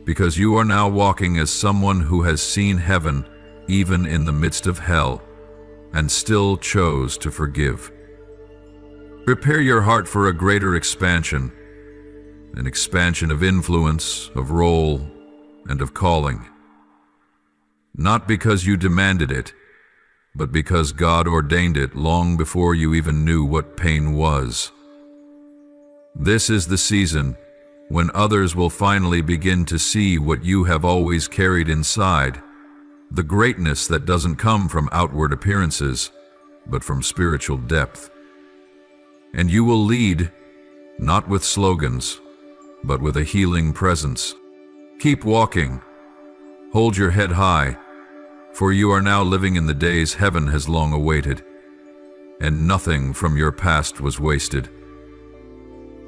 Because you are now walking as someone who has seen heaven even in the midst of hell, and still chose to forgive. Prepare your heart for a greater expansion, an expansion of influence, of role, and of calling. Not because you demanded it, but because God ordained it long before you even knew what pain was. This is the season when others will finally begin to see what you have always carried inside, the greatness that doesn't come from outward appearances, but from spiritual depth. And you will lead, not with slogans, but with a healing presence. Keep walking. Hold your head high, for you are now living in the days heaven has long awaited, and nothing from your past was wasted.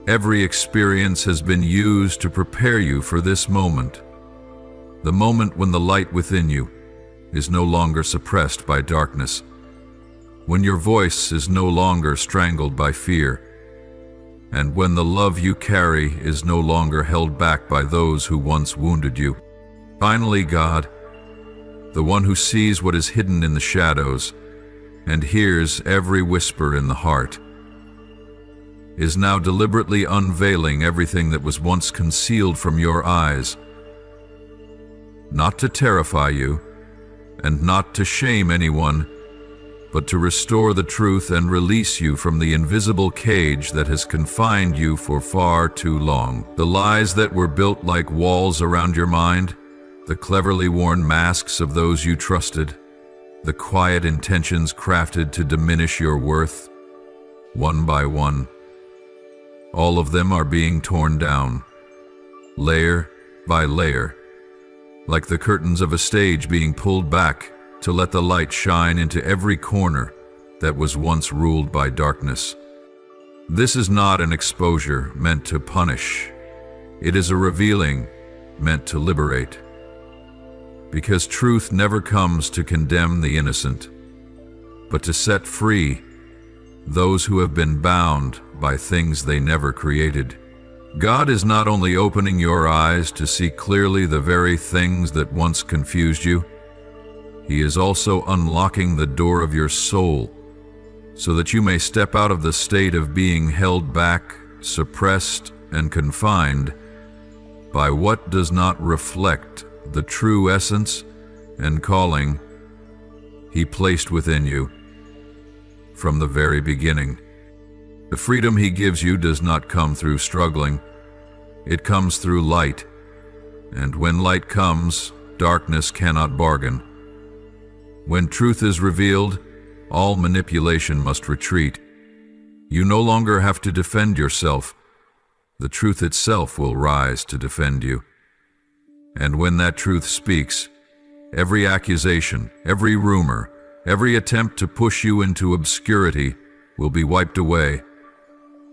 Every experience has been used to prepare you for this moment, the moment when the light within you is no longer suppressed by darkness, when your voice is no longer strangled by fear, and when the love you carry is no longer held back by those who once wounded you. Finally, God, the one who sees what is hidden in the shadows and hears every whisper in the heart, is now deliberately unveiling everything that was once concealed from your eyes, not to terrify you and not to shame anyone, but to restore the truth and release you from the invisible cage that has confined you for far too long. The lies that were built like walls around your mind, the cleverly worn masks of those you trusted, the quiet intentions crafted to diminish your worth, one by one, all of them are being torn down, layer by layer, like the curtains of a stage being pulled back to let the light shine into every corner that was once ruled by darkness. This is not an exposure meant to punish. It is a revealing meant to liberate. Because truth never comes to condemn the innocent, but to set free those who have been bound by things they never created. God is not only opening your eyes to see clearly the very things that once confused you, He is also unlocking the door of your soul so that you may step out of the state of being held back, suppressed, and confined by what does not reflect the true essence and calling He placed within you from the very beginning. The freedom He gives you does not come through struggling. It comes through light, and when light comes, darkness cannot bargain. When truth is revealed, all manipulation must retreat. You no longer have to defend yourself. The truth itself will rise to defend you. And when that truth speaks, every accusation, every rumor, every attempt to push you into obscurity will be wiped away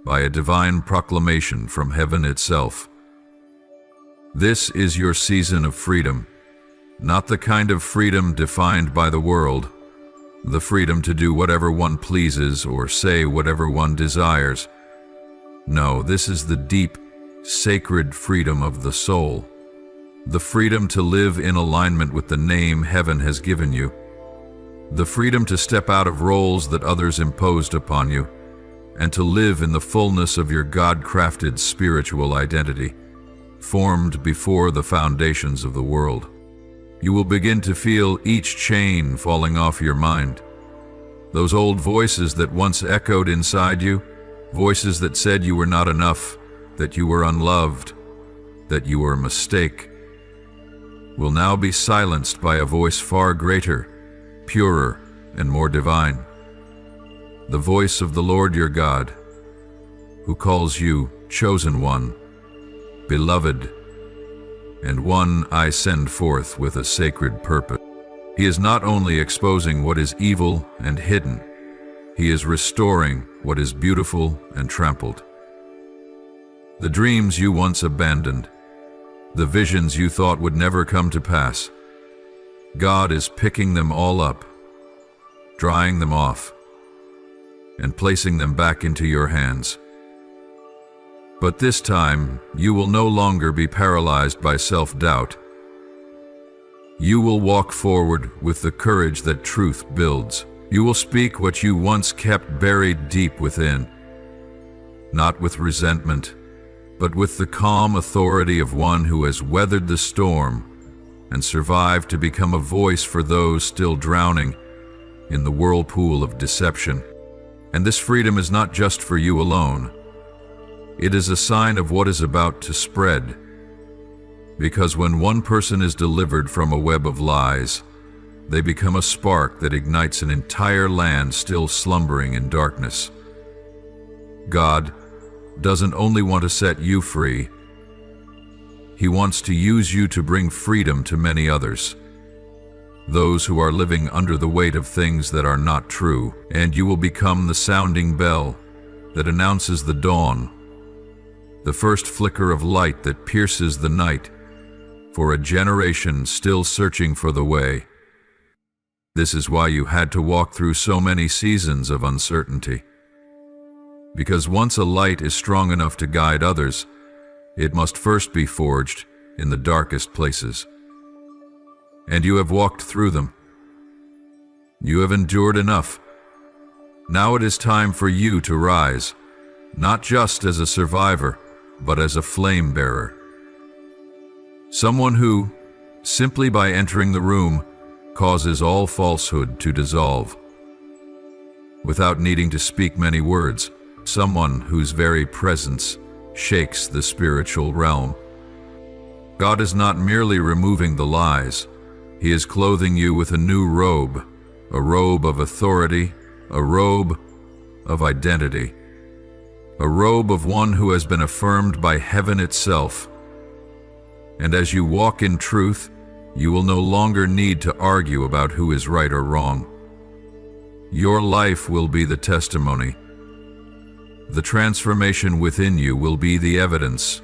by a divine proclamation from heaven itself. This is your season of freedom, not the kind of freedom defined by the world, the freedom to do whatever one pleases or say whatever one desires. No, this is the deep, sacred freedom of the soul, the freedom to live in alignment with the name heaven has given you, the freedom to step out of roles that others imposed upon you, and to live in the fullness of your God-crafted spiritual identity, formed before the foundations of the world. You will begin to feel each chain falling off your mind. Those old voices that once echoed inside you, voices that said you were not enough, that you were unloved, that you were a mistake, will now be silenced by a voice far greater, purer, and more divine. The voice of the Lord your God, who calls you chosen one, beloved, and one I send forth with a sacred purpose. He is not only exposing what is evil and hidden, He is restoring what is beautiful and trampled. The dreams you once abandoned, the visions you thought would never come to pass, God is picking them all up, drying them off, and placing them back into your hands. But this time, you will no longer be paralyzed by self-doubt. You will walk forward with the courage that truth builds. You will speak what you once kept buried deep within, not with resentment, but with the calm authority of one who has weathered the storm and survived to become a voice for those still drowning in the whirlpool of deception. And this freedom is not just for you alone. It is a sign of what is about to spread. Because when one person is delivered from a web of lies, they become a spark that ignites an entire land still slumbering in darkness. God doesn't only want to set you free, He wants to use you to bring freedom to many others, those who are living under the weight of things that are not true, and you will become the sounding bell that announces the dawn, the first flicker of light that pierces the night for a generation still searching for the way. This is why you had to walk through so many seasons of uncertainty. Because once a light is strong enough to guide others, it must first be forged in the darkest places. And you have walked through them. You have endured enough. Now it is time for you to rise, not just as a survivor, but as a flame bearer. Someone who, simply by entering the room, causes all falsehood to dissolve. Without needing to speak many words, someone whose very presence shakes the spiritual realm. God is not merely removing the lies. He is clothing you with a new robe, a robe of authority, a robe of identity, a robe of one who has been affirmed by heaven itself. And as you walk in truth, you will no longer need to argue about who is right or wrong. Your life will be the testimony. The transformation within you will be the evidence,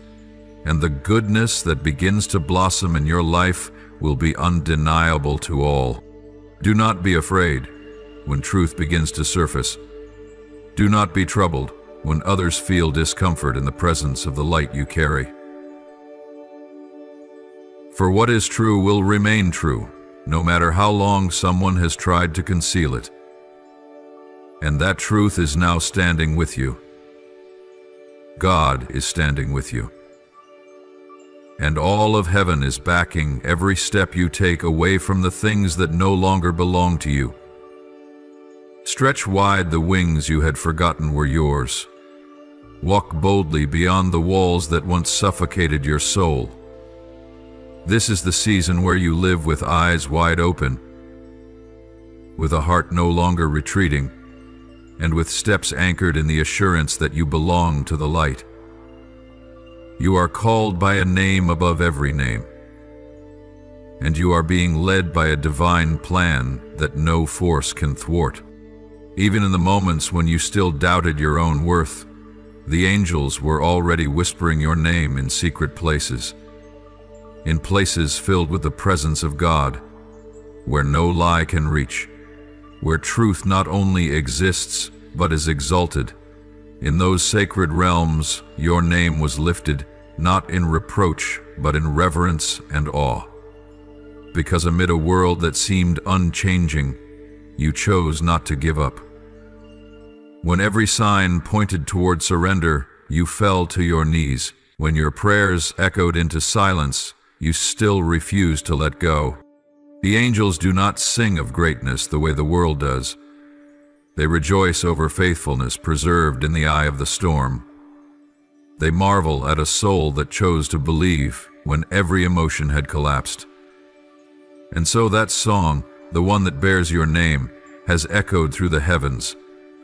and the goodness that begins to blossom in your life will be undeniable to all. Do not be afraid when truth begins to surface. Do not be troubled when others feel discomfort in the presence of the light you carry. For what is true will remain true, no matter how long someone has tried to conceal it. And that truth is now standing with you. God is standing with you. And all of heaven is backing every step you take away from the things that no longer belong to you. Stretch wide the wings you had forgotten were yours. Walk boldly beyond the walls that once suffocated your soul. This is the season where you live with eyes wide open, with a heart no longer retreating, and with steps anchored in the assurance that you belong to the light. You are called by a name above every name, and you are being led by a divine plan that no force can thwart. Even in the moments when you still doubted your own worth, the angels were already whispering your name in secret places, in places filled with the presence of God, where no lie can reach, where truth not only exists, but is exalted. In those sacred realms, your name was lifted, not in reproach, but in reverence and awe. Because amid a world that seemed unchanging, you chose not to give up. When every sign pointed toward surrender, you fell to your knees. When your prayers echoed into silence, you still refused to let go. The angels do not sing of greatness the way the world does. They rejoice over faithfulness preserved in the eye of the storm. They marvel at a soul that chose to believe when every emotion had collapsed. And so that song, the one that bears your name, has echoed through the heavens,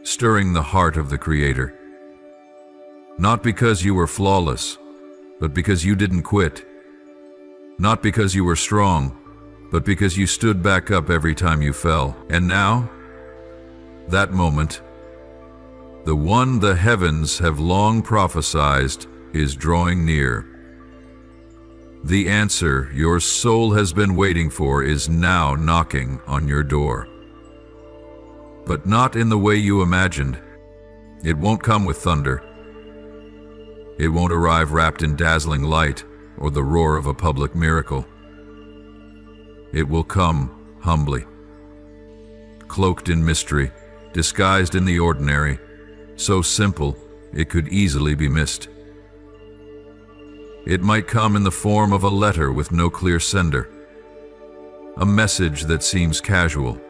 stirring the heart of the Creator. Not because you were flawless, but because you didn't quit. Not because you were strong, but because you stood back up every time you fell. And now, that moment, the one the heavens have long prophesied, is drawing near. The answer your soul has been waiting for is now knocking on your door. But not in the way you imagined. It won't come with thunder. It won't arrive wrapped in dazzling light or the roar of a public miracle. It will come humbly, cloaked in mystery, disguised in the ordinary, so simple it could easily be missed. It might come in the form of a letter with no clear sender, a message that seems casual,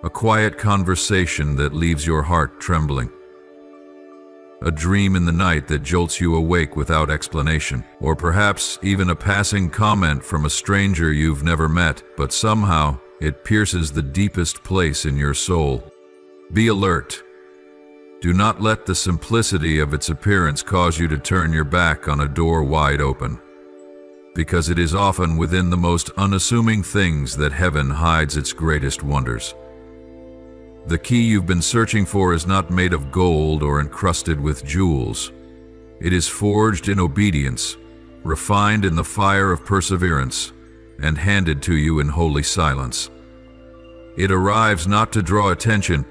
a quiet conversation that leaves your heart trembling, a dream in the night that jolts you awake without explanation, or perhaps even a passing comment from a stranger you've never met, but somehow it pierces the deepest place in your soul. Be alert. Do not let the simplicity of its appearance cause you to turn your back on a door wide open, because it is often within the most unassuming things that heaven hides its greatest wonders. The key you've been searching for is not made of gold or encrusted with jewels. It is forged in obedience, refined in the fire of perseverance, and handed to you in holy silence. It arrives not to draw attention,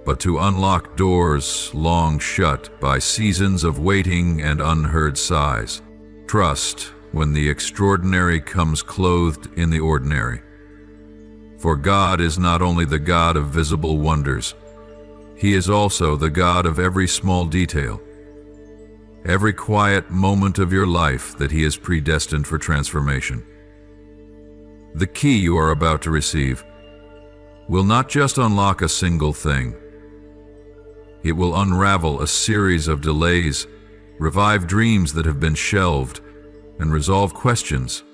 but to unlock doors long shut by seasons of waiting and unheard sighs. Trust when the extraordinary comes clothed in the ordinary. For God is not only the God of visible wonders, He is also the God of every small detail, every quiet moment of your life that He has predestined for transformation. The key you are about to receive will not just unlock a single thing. It will unravel a series of delays, revive dreams that have been shelved, and resolve questions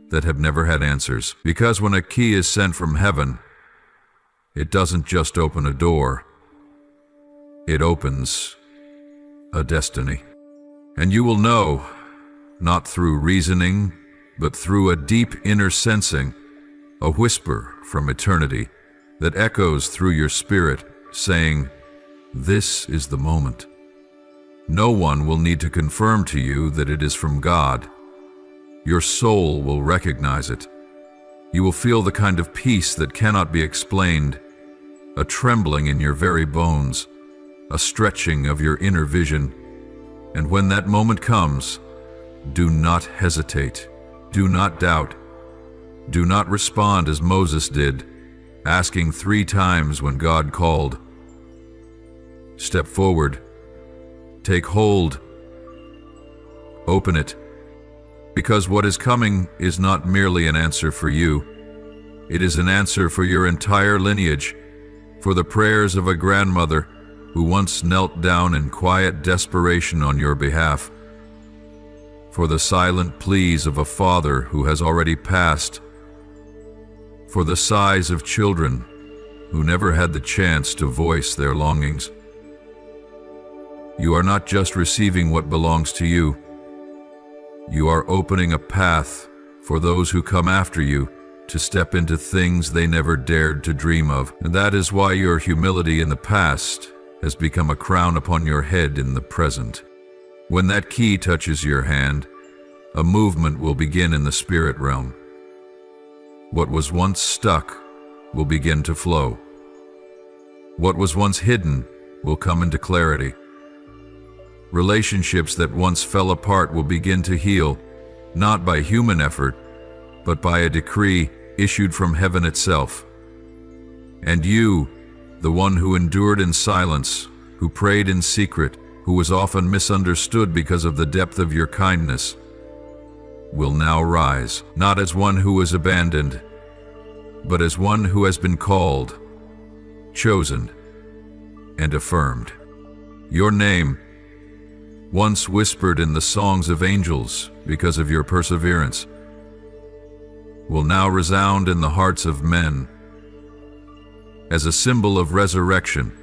that have never had answers. Because when a key is sent from heaven, it doesn't just open a door, it opens a destiny. And you will know, not through reasoning, but through a deep inner sensing, a whisper from eternity that echoes through your spirit, saying, "This is the moment." No one will need to confirm to you that it is from God. Your soul will recognize it. You will feel the kind of peace that cannot be explained, a trembling in your very bones, a stretching of your inner vision. And when that moment comes, do not hesitate. Do not doubt. Do not respond as Moses did, asking 3 times when God called. Step forward. Take hold. Open it. Because what is coming is not merely an answer for you. It is an answer for your entire lineage, for the prayers of a grandmother who once knelt down in quiet desperation on your behalf, for the silent pleas of a father who has already passed, for the sighs of children who never had the chance to voice their longings. You are not just receiving what belongs to you. You are opening a path for those who come after you to step into things they never dared to dream of. And that is why your humility in the past has become a crown upon your head in the present. When that key touches your hand, a movement will begin in the spirit realm. What was once stuck will begin to flow. What was once hidden will come into clarity. Relationships that once fell apart will begin to heal, not by human effort, but by a decree issued from heaven itself. And you, the one who endured in silence, who prayed in secret, who was often misunderstood because of the depth of your kindness, will now rise, not as one who was abandoned, but as one who has been called, chosen, and affirmed. Your name, once whispered in the songs of angels because of your perseverance, will now resound in the hearts of men as a symbol of resurrection,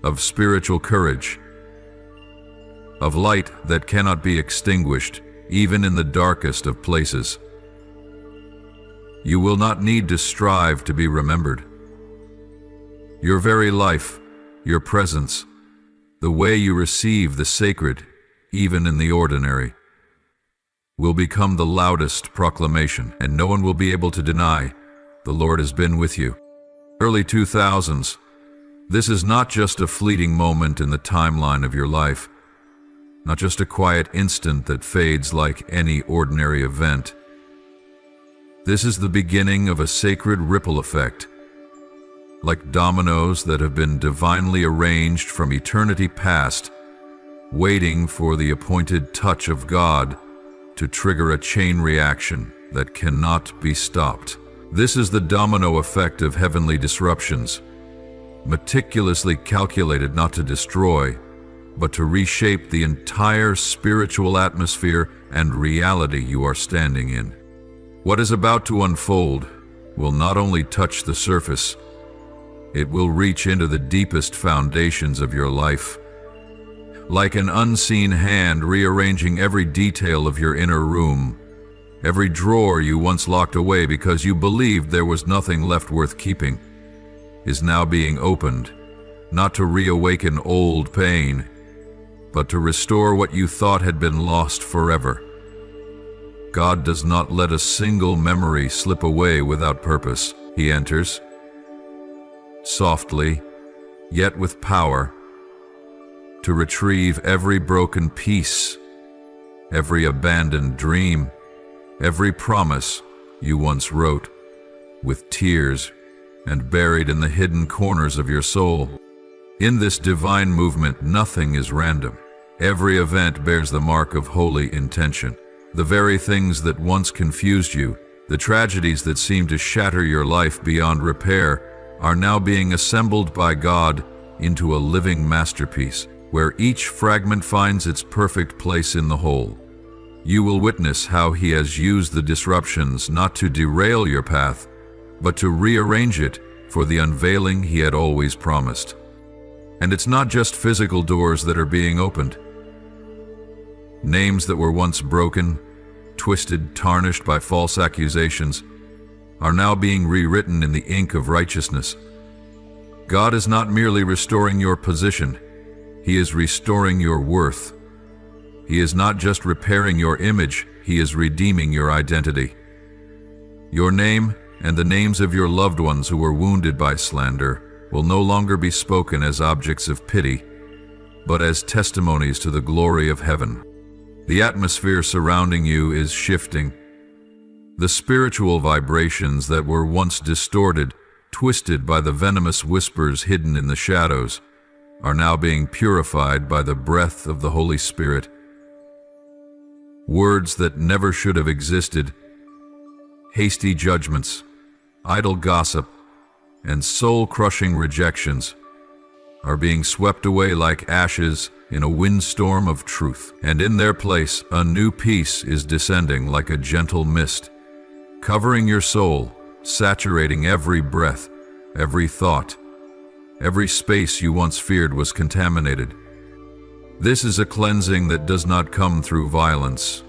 of spiritual courage, of light that cannot be extinguished even in the darkest of places. You will not need to strive to be remembered. Your very life, your presence, the way you receive the sacred, even in the ordinary, will become the loudest proclamation, and no one will be able to deny, "The Lord has been with you." Early 2000s, this is not just a fleeting moment in the timeline of your life, not just a quiet instant that fades like any ordinary event. This is the beginning of a sacred ripple effect, like dominoes that have been divinely arranged from eternity past, waiting for the appointed touch of God to trigger a chain reaction that cannot be stopped. This is the domino effect of heavenly disruptions, meticulously calculated not to destroy, but to reshape the entire spiritual atmosphere and reality you are standing in. What is about to unfold will not only touch the surface, it will reach into the deepest foundations of your life. Like an unseen hand rearranging every detail of your inner room, every drawer you once locked away because you believed there was nothing left worth keeping, is now being opened, not to reawaken old pain, but to restore what you thought had been lost forever. God does not let a single memory slip away without purpose. He enters, softly, yet with power, to retrieve every broken piece, every abandoned dream, every promise you once wrote with tears and buried in the hidden corners of your soul. In this divine movement, nothing is random. Every event bears the mark of holy intention. The very things that once confused you, the tragedies that seemed to shatter your life beyond repair, are now being assembled by God into a living masterpiece, where each fragment finds its perfect place in the whole. You will witness how He has used the disruptions not to derail your path, but to rearrange it for the unveiling He had always promised. And it's not just physical doors that are being opened. Names that were once broken, twisted, tarnished by false accusations, are now being rewritten in the ink of righteousness. God is not merely restoring your position, He is restoring your worth. He is not just repairing your image, He is redeeming your identity. Your name and the names of your loved ones who were wounded by slander will no longer be spoken as objects of pity, but as testimonies to the glory of heaven. The atmosphere surrounding you is shifting. The spiritual vibrations that were once distorted, twisted by the venomous whispers hidden in the shadows, are now being purified by the breath of the Holy Spirit. Words that never should have existed, hasty judgments, idle gossip, and soul-crushing rejections are being swept away like ashes in a windstorm of truth. And in their place, a new peace is descending like a gentle mist, covering your soul, saturating every breath, every thought, every space you once feared was contaminated. This is a cleansing that does not come through violence,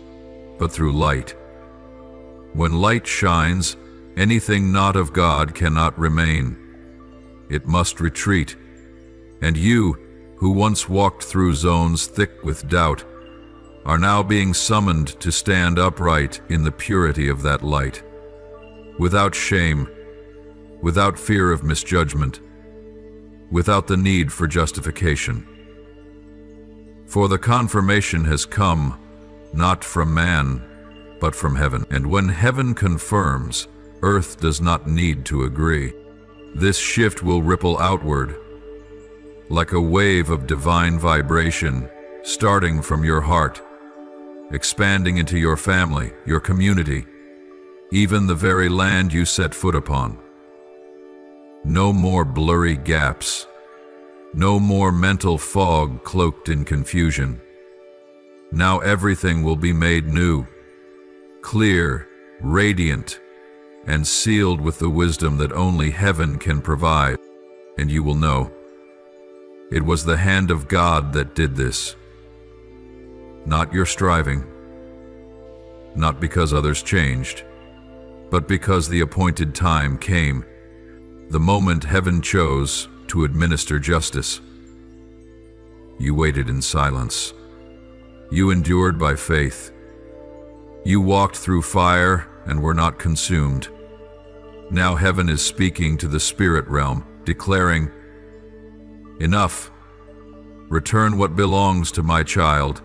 but through light. When light shines, anything not of God cannot remain. It must retreat. And you, who once walked through zones thick with doubt, are now being summoned to stand upright in the purity of that light, without shame, without fear of misjudgment, without the need for justification. For the confirmation has come, not from man, but from heaven. And when heaven confirms, earth does not need to agree. This shift will ripple outward, like a wave of divine vibration, starting from your heart, expanding into your family, your community, even the very land you set foot upon. No more blurry gaps, no more mental fog cloaked in confusion. Now everything will be made new, clear, radiant, and sealed with the wisdom that only heaven can provide. And you will know it was the hand of God that did this. Not your striving, not because others changed, but because the appointed time came, the moment heaven chose to administer justice. You waited in silence. You endured by faith. You walked through fire and were not consumed. Now heaven is speaking to the spirit realm, declaring, "Enough. Return what belongs to my child.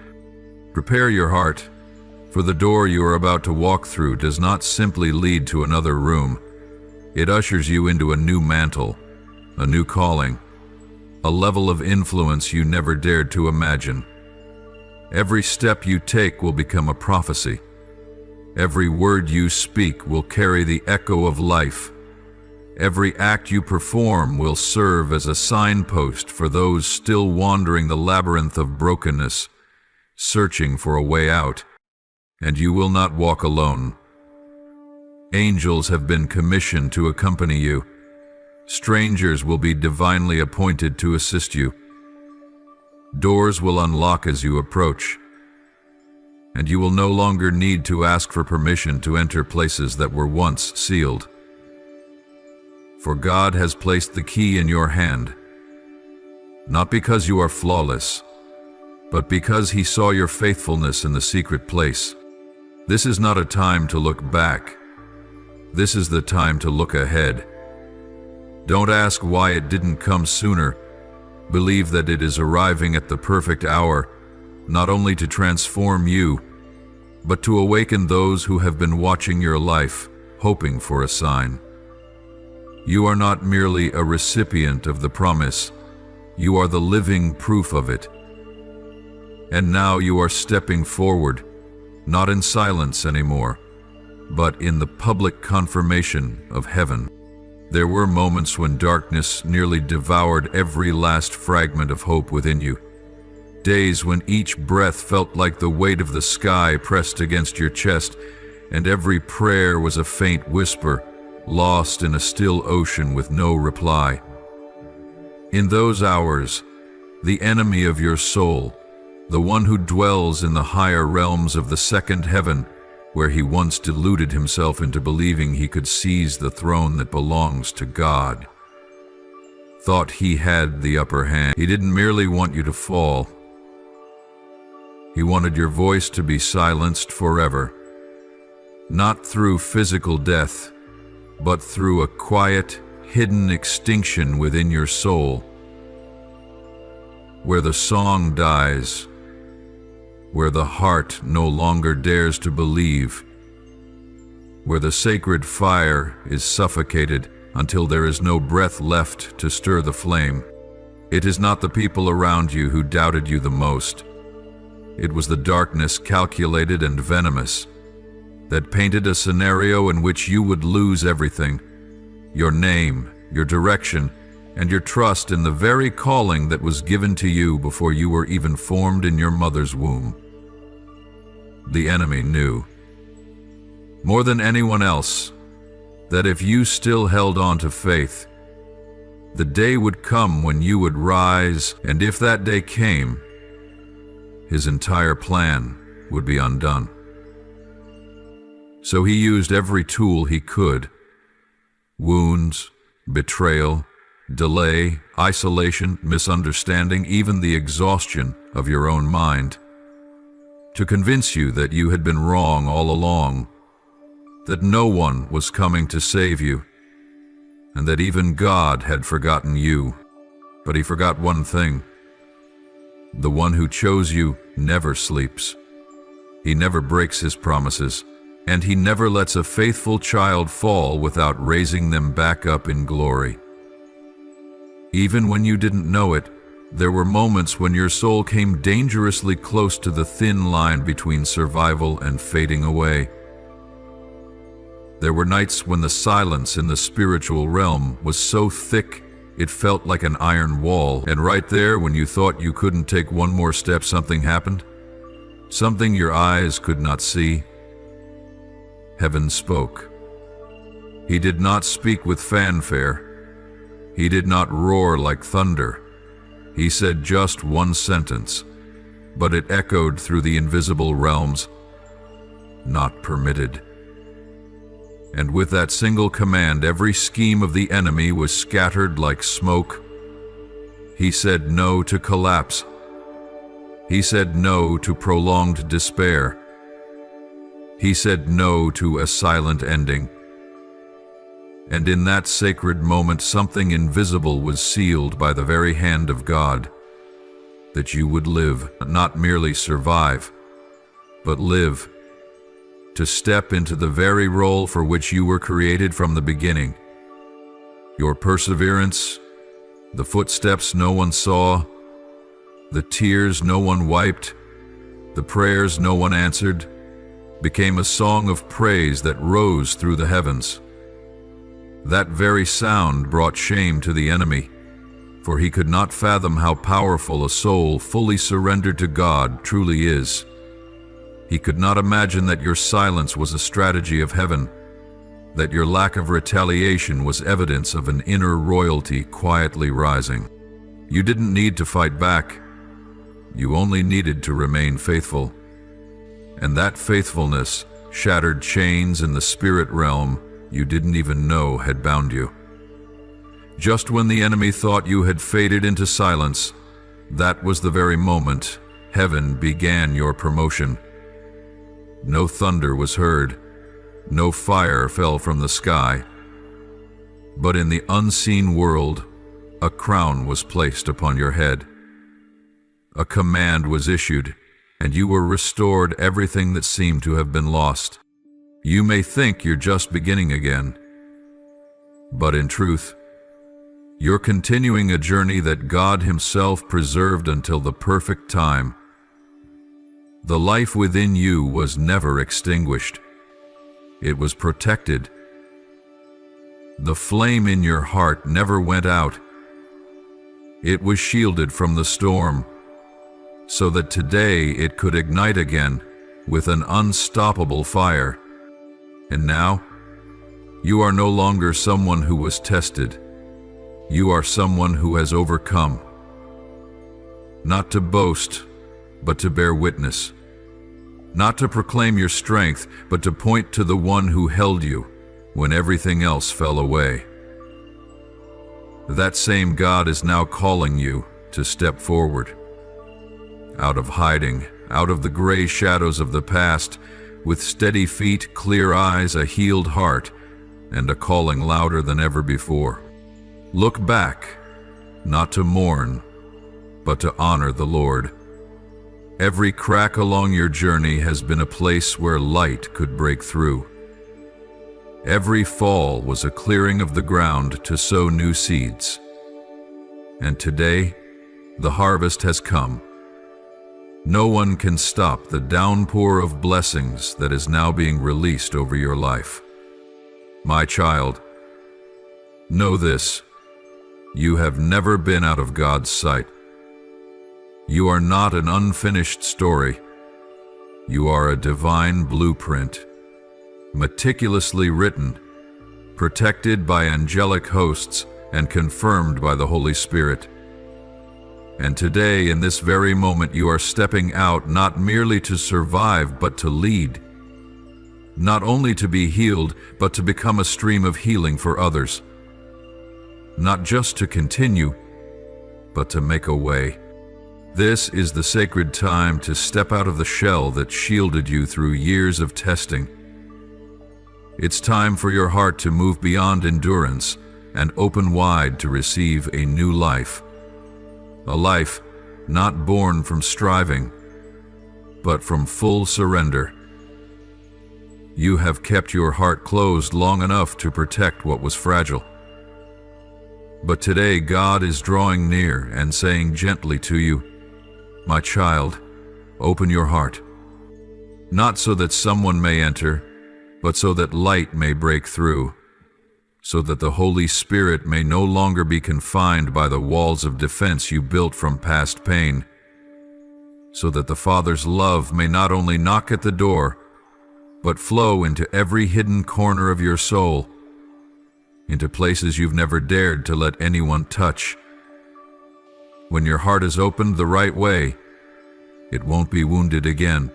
Prepare your heart, for the door you are about to walk through does not simply lead to another room. It ushers you into a new mantle, a new calling, a level of influence you never dared to imagine. Every step you take will become a prophecy. Every word you speak will carry the echo of life. Every act you perform will serve as a signpost for those still wandering the labyrinth of brokenness, searching for a way out. And you will not walk alone. Angels have been commissioned to accompany you. Strangers will be divinely appointed to assist you. Doors will unlock as you approach, and you will no longer need to ask for permission to enter places that were once sealed. For God has placed the key in your hand, not because you are flawless, but because He saw your faithfulness in the secret place. This is not a time to look back. This is the time to look ahead. Don't ask why it didn't come sooner. Believe that it is arriving at the perfect hour, not only to transform you, but to awaken those who have been watching your life, hoping for a sign. You are not merely a recipient of the promise, You are the living proof of it. And now you are stepping forward, not in silence anymore, but in the public confirmation of heaven. There were moments when darkness nearly devoured every last fragment of hope within you. Days when each breath felt like the weight of the sky pressed against your chest, and every prayer was a faint whisper, lost in a still ocean with no reply. In those hours, the enemy of your soul, the one who dwells in the higher realms of the second heaven, where he once deluded himself into believing he could seize the throne that belongs to God, thought he had the upper hand. He didn't merely want you to fall. He wanted your voice to be silenced forever, not through physical death, but through a quiet, hidden extinction within your soul, where the song dies, where the heart no longer dares to believe, where the sacred fire is suffocated until there is no breath left to stir the flame. It is not the people around you who doubted you the most. It was the darkness, calculated and venomous, that painted a scenario in which you would lose everything: your name, your direction, and your trust in the very calling that was given to you before you were even formed in your mother's womb. The enemy knew, more than anyone else, that if you still held on to faith, the day would come when you would rise, and if that day came, his entire plan would be undone. So he used every tool he could: wounds, betrayal, delay, isolation, misunderstanding, even the exhaustion of your own mind, to convince you that you had been wrong all along, that no one was coming to save you, and that even God had forgotten you. But he forgot one thing: the one who chose you never sleeps. He never breaks his promises, and he never lets a faithful child fall without raising them back up in glory. Even when you didn't know it, there were moments when your soul came dangerously close to the thin line between survival and fading away. There were nights when the silence in the spiritual realm was so thick it felt like an iron wall, and right there, when you thought you couldn't take one more step, something happened. Something your eyes could not see. Heaven spoke. He did not speak with fanfare. He did not roar like thunder. He said just one sentence, but it echoed through the invisible realms: not permitted. And with that single command, every scheme of the enemy was scattered like smoke. He said no to collapse. He said no to prolonged despair. He said no to a silent ending. And in that sacred moment, something invisible was sealed by the very hand of God: that you would live, not merely survive, but live, to step into the very role for which you were created from the beginning. Your perseverance, the footsteps no one saw, the tears no one wiped, the prayers no one answered, became a song of praise that rose through the heavens. That very sound brought shame to the enemy, for he could not fathom how powerful a soul fully surrendered to God truly is. He could not imagine that your silence was a strategy of heaven, that your lack of retaliation was evidence of an inner royalty quietly rising. You didn't need to fight back. You only needed to remain faithful. And that faithfulness shattered chains in the spirit realm you didn't even know had bound you. Just when the enemy thought you had faded into silence, that was the very moment heaven began your promotion. No thunder was heard, no fire fell from the sky, but in the unseen world, a crown was placed upon your head. A command was issued, and you were restored everything that seemed to have been lost. You may think you're just beginning again, but in truth, You're continuing a journey that God Himself preserved until the perfect time. The life within you was never extinguished. It was protected. The flame in your heart never went out. It was shielded from the storm, so that today it could ignite again with an unstoppable fire. And now, you are no longer someone who was tested. You are someone who has overcome. Not to boast, but to bear witness. Not to proclaim your strength, but to point to the one who held you when everything else fell away. That same God is now calling you to step forward. Out of hiding, out of the gray shadows of the past, with steady feet, clear eyes, a healed heart, and a calling louder than ever before. Look back, not to mourn, but to honor the Lord. Every crack along your journey has been a place where light could break through. Every fall was a clearing of the ground to sow new seeds. And today, the harvest has come. No one can stop the downpour of blessings that is now being released over your life. My child, know this: you have never been out of God's sight. You are not an unfinished story. You are a divine blueprint, meticulously written, protected by angelic hosts, and confirmed by the Holy Spirit. And today, in this very moment, you are stepping out not merely to survive, but to lead. Not only to be healed, but to become a stream of healing for others. Not just to continue, but to make a way. This is the sacred time to step out of the shell that shielded you through years of testing. It's time for your heart to move beyond endurance and open wide to receive a new life. A life not born from striving, but from full surrender. You have kept your heart closed long enough to protect what was fragile. But today God is drawing near and saying gently to you, "My child, open your heart." Not so that someone may enter, but so that light may break through, so that the Holy Spirit may no longer be confined by the walls of defense you built from past pain, so that the Father's love may not only knock at the door, but flow into every hidden corner of your soul, into places you've never dared to let anyone touch. When your heart is opened the right way, it won't be wounded again.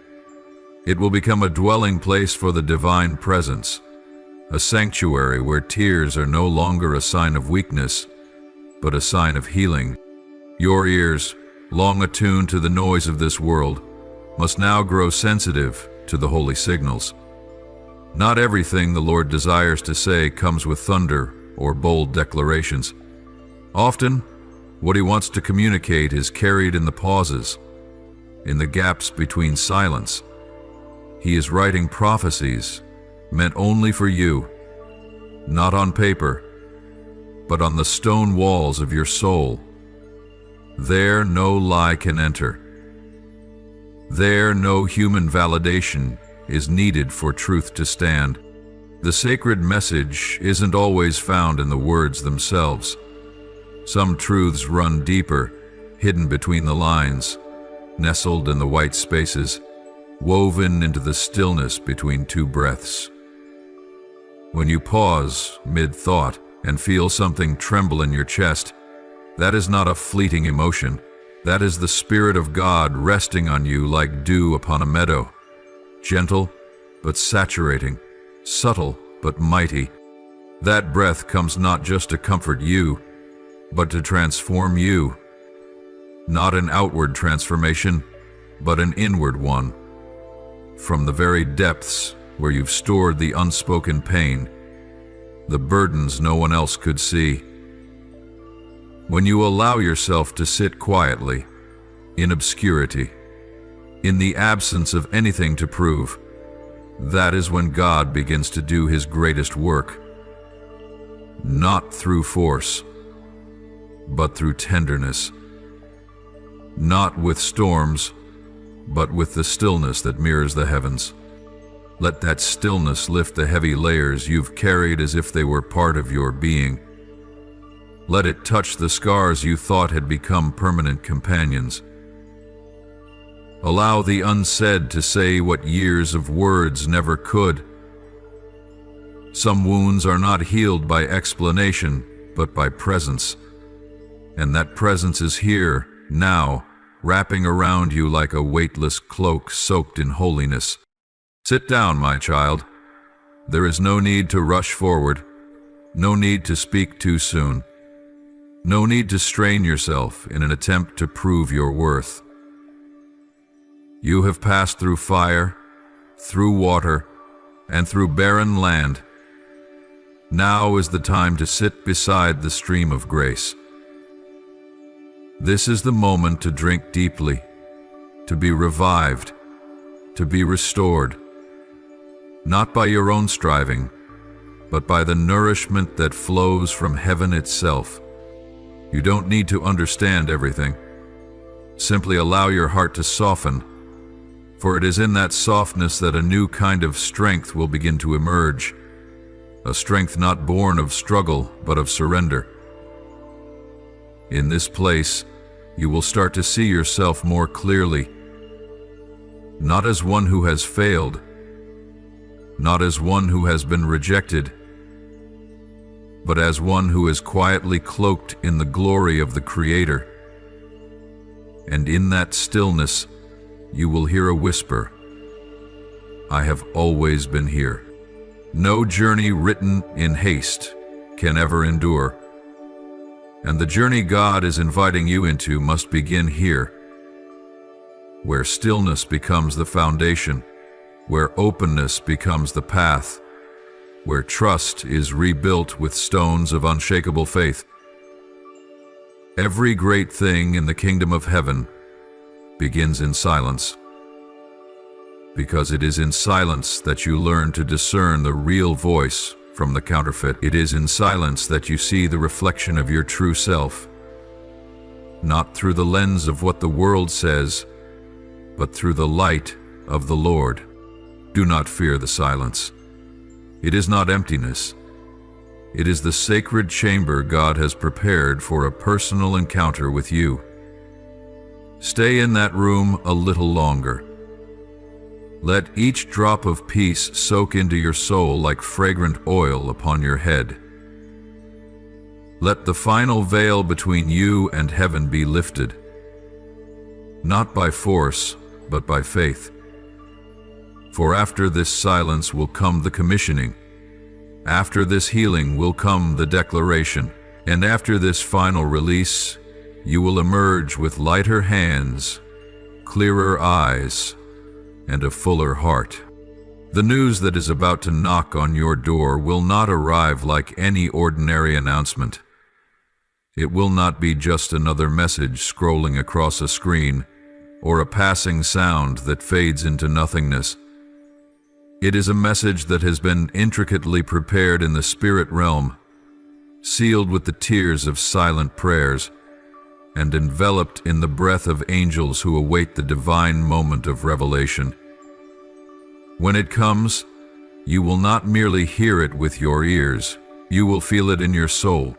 It will become a dwelling place for the divine presence, a sanctuary where tears are no longer a sign of weakness, but a sign of healing. Your ears, long attuned to the noise of this world, must now grow sensitive to the holy signals. Not everything the Lord desires to say comes with thunder or bold declarations. Often, what He wants to communicate is carried in the pauses, in the gaps between silence. He is writing prophecies meant only for you, not on paper, but on the stone walls of your soul. There no lie can enter. There no human validation is needed for truth to stand. The sacred message isn't always found in the words themselves. Some truths run deeper, hidden between the lines, nestled in the white spaces, woven into the stillness between two breaths. When you pause mid-thought and feel something tremble in your chest, that is not a fleeting emotion. That is the Spirit of God resting on you like dew upon a meadow, gentle but saturating, subtle but mighty. That breath comes not just to comfort you, but to transform you. Not an outward transformation, but an inward one. From the very depths where you've stored the unspoken pain, the burdens no one else could see. When you allow yourself to sit quietly, in obscurity, in the absence of anything to prove, that is when God begins to do His greatest work. Not through force, but through tenderness. Not with storms, but with the stillness that mirrors the heavens. Let that stillness lift the heavy layers you've carried as if they were part of your being. Let it touch the scars you thought had become permanent companions. Allow the unsaid to say what years of words never could. Some wounds are not healed by explanation, but by presence. And that presence is here, now, wrapping around you like a weightless cloak soaked in holiness. Sit down, my child. There is no need to rush forward, no need to speak too soon, no need to strain yourself in an attempt to prove your worth. You have passed through fire, through water, and through barren land. Now is the time to sit beside the stream of grace. This is the moment to drink deeply, to be revived, to be restored, not by your own striving, but by the nourishment that flows from heaven itself. You don't need to understand everything. Simply allow your heart to soften, for it is in that softness that a new kind of strength will begin to emerge, a strength not born of struggle, but of surrender. In this place, you will start to see yourself more clearly, not as one who has failed, not as one who has been rejected, but as one who is quietly cloaked in the glory of the Creator. And in that stillness, you will hear a whisper, "I have always been here." No journey written in haste can ever endure. And the journey God is inviting you into must begin here, where stillness becomes the foundation, where openness becomes the path, where trust is rebuilt with stones of unshakable faith. Every great thing in the kingdom of heaven begins in silence, because it is in silence that you learn to discern the real voice from the counterfeit. It is in silence that you see the reflection of your true self, not through the lens of what the world says, but through the light of the Lord. Do not fear the silence. It is not emptiness. It is the sacred chamber God has prepared for a personal encounter with you. Stay in that room a little longer. Let each drop of peace soak into your soul like fragrant oil upon your head. Let the final veil between you and heaven be lifted, not by force, but by faith. For after this silence will come the commissioning. After this healing will come the declaration. And after this final release, you will emerge with lighter hands, clearer eyes, and a fuller heart. The news that is about to knock on your door will not arrive like any ordinary announcement. It will not be just another message scrolling across a screen, or a passing sound that fades into nothingness. It is a message that has been intricately prepared in the spirit realm, sealed with the tears of silent prayers, and enveloped in the breath of angels who await the divine moment of revelation. When it comes, you will not merely hear it with your ears, you will feel it in your soul.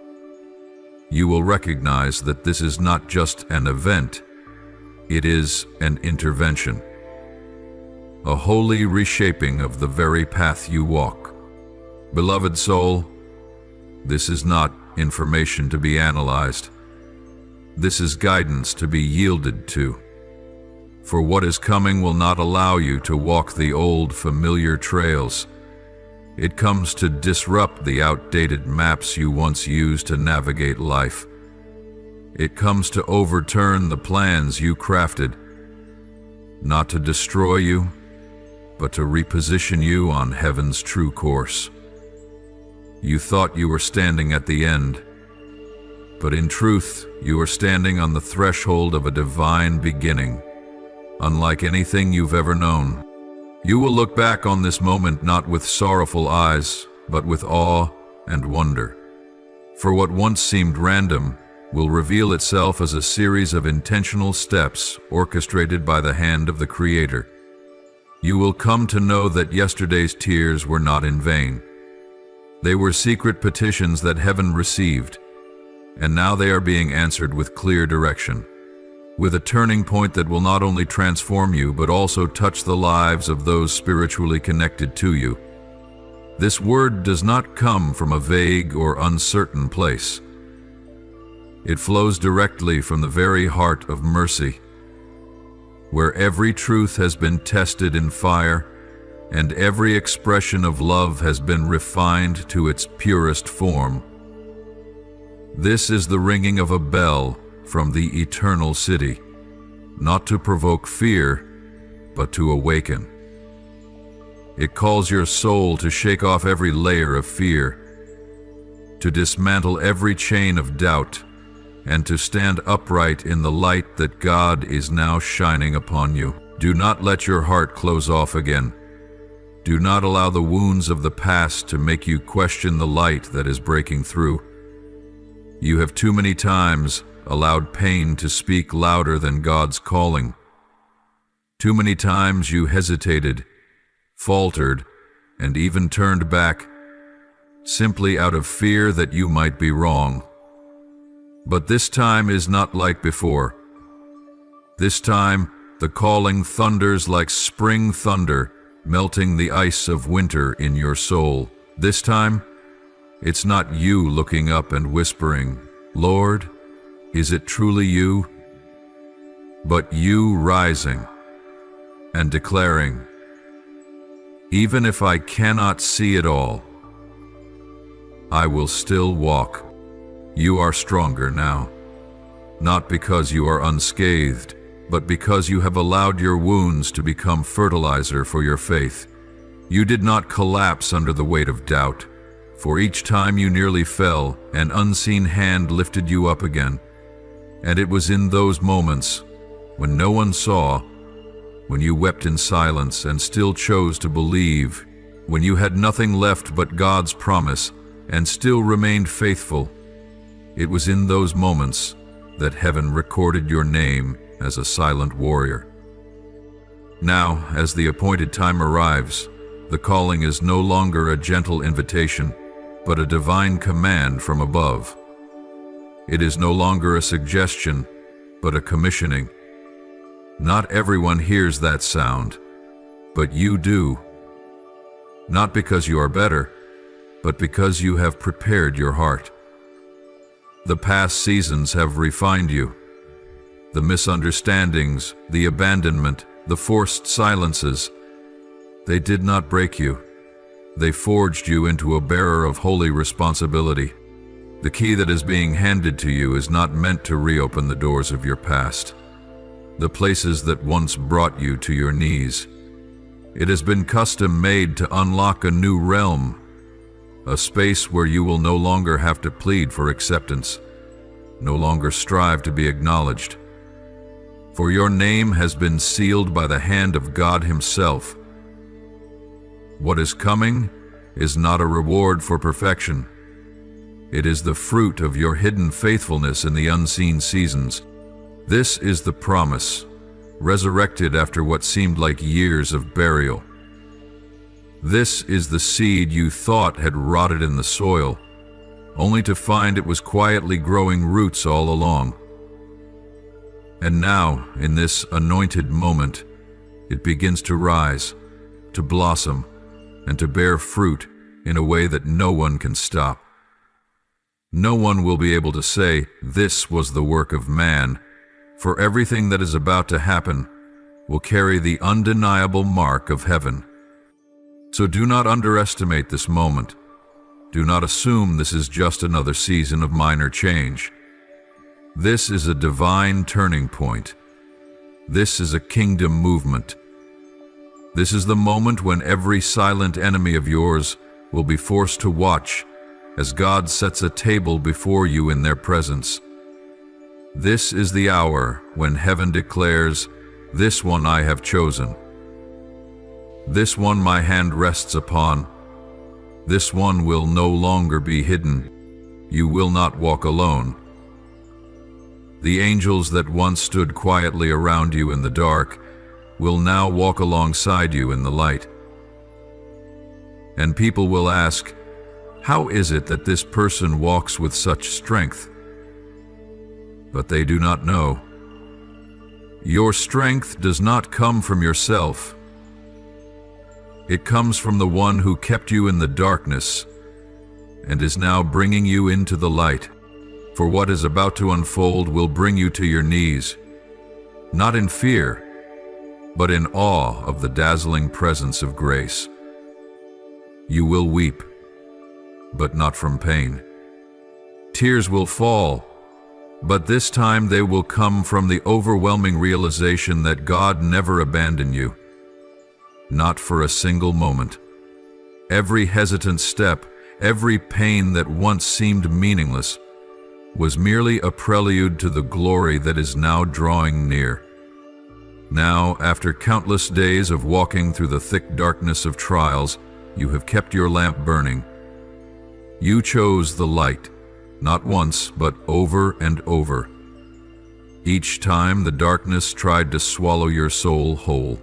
You will recognize that this is not just an event, it is an intervention, a holy reshaping of the very path you walk. Beloved soul, this is not information to be analyzed. This is guidance to be yielded to. For what is coming will not allow you to walk the old familiar trails. It comes to disrupt the outdated maps you once used to navigate life. It comes to overturn the plans you crafted, not to destroy you, but to reposition you on heaven's true course. You thought you were standing at the end, but in truth, you are standing on the threshold of a divine beginning, unlike anything you've ever known. You will look back on this moment not with sorrowful eyes, but with awe and wonder. For what once seemed random will reveal itself as a series of intentional steps orchestrated by the hand of the Creator. You will come to know that yesterday's tears were not in vain. They were secret petitions that heaven received, and now they are being answered with clear direction, with a turning point that will not only transform you but also touch the lives of those spiritually connected to you. This word does not come from a vague or uncertain place. It flows directly from the very heart of mercy, where every truth has been tested in fire and every expression of love has been refined to its purest form. This is the ringing of a bell from the eternal city, not to provoke fear, but to awaken. It calls your soul to shake off every layer of fear, to dismantle every chain of doubt, and to stand upright in the light that God is now shining upon you. Do not let your heart close off again. Do not allow the wounds of the past to make you question the light that is breaking through. You have too many times allowed pain to speak louder than God's calling. Too many times you hesitated, faltered, and even turned back, simply out of fear that you might be wrong. But this time is not like before. This time, the calling thunders like spring thunder, melting the ice of winter in your soul. This time, it's not you looking up and whispering, "Lord, is it truly you?" But you rising and declaring, "Even if I cannot see it all, I will still walk." You are stronger now, not because you are unscathed, but because you have allowed your wounds to become fertilizer for your faith. You did not collapse under the weight of doubt, for each time you nearly fell, an unseen hand lifted you up again. And it was in those moments, when no one saw, when you wept in silence and still chose to believe, when you had nothing left but God's promise and still remained faithful, it was in those moments that heaven recorded your name as a silent warrior. Now, as the appointed time arrives, the calling is no longer a gentle invitation, but a divine command from above. It is no longer a suggestion, but a commissioning. Not everyone hears that sound, but you do. Not because you are better, but because you have prepared your heart. The past seasons have refined you. The misunderstandings, the abandonment, the forced silences, they did not break you. They forged you into a bearer of holy responsibility. The key that is being handed to you is not meant to reopen the doors of your past, the places that once brought you to your knees. It has been custom made to unlock a new realm, a space where you will no longer have to plead for acceptance, no longer strive to be acknowledged. For your name has been sealed by the hand of God Himself. What is coming is not a reward for perfection. It is the fruit of your hidden faithfulness in the unseen seasons. This is the promise, resurrected after what seemed like years of burial. This is the seed you thought had rotted in the soil, only to find it was quietly growing roots all along. And now, in this anointed moment, it begins to rise, to blossom, and to bear fruit in a way that no one can stop. No one will be able to say, "This was the work of man," for everything that is about to happen will carry the undeniable mark of heaven. So do not underestimate this moment. Do not assume this is just another season of minor change. This is a divine turning point. This is a kingdom movement. This is the moment when every silent enemy of yours will be forced to watch as God sets a table before you in their presence. This is the hour when heaven declares, "This one I have chosen. This one my hand rests upon. This one will no longer be hidden. You will not walk alone. The angels that once stood quietly around you in the dark will now walk alongside you in the light. And people will ask, "How is it that this person walks with such strength?" But they do not know. Your strength does not come from yourself. It comes from the one who kept you in the darkness and is now bringing you into the light. For what is about to unfold will bring you to your knees, not in fear, but in awe of the dazzling presence of grace. You will weep, but not from pain. Tears will fall, but this time they will come from the overwhelming realization that God never abandoned you, not for a single moment. Every hesitant step, every pain that once seemed meaningless, was merely a prelude to the glory that is now drawing near. Now, after countless days of walking through the thick darkness of trials, you have kept your lamp burning. You chose the light, not once, but over and over. Each time the darkness tried to swallow your soul whole.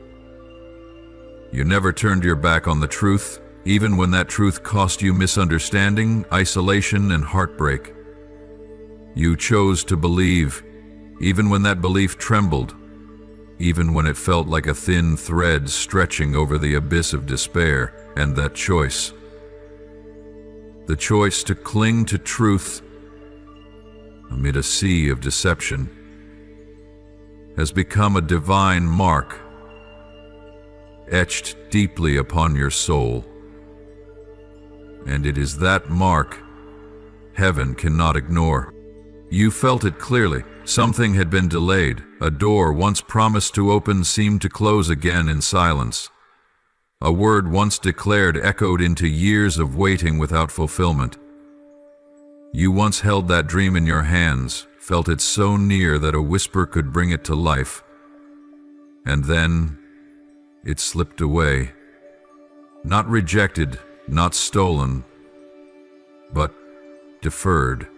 You never turned your back on the truth, even when that truth cost you misunderstanding, isolation, and heartbreak. You chose to believe, even when that belief trembled, even when it felt like a thin thread stretching over the abyss of despair. And that choice, the choice to cling to truth amid a sea of deception, has become a divine mark etched deeply upon your soul. And it is that mark heaven cannot ignore. You felt it clearly. Something had been delayed. A door once promised to open seemed to close again in silence. A word once declared echoed into years of waiting without fulfillment. You once held that dream in your hands, felt it so near that a whisper could bring it to life. And then it slipped away. Not rejected, not stolen, but deferred.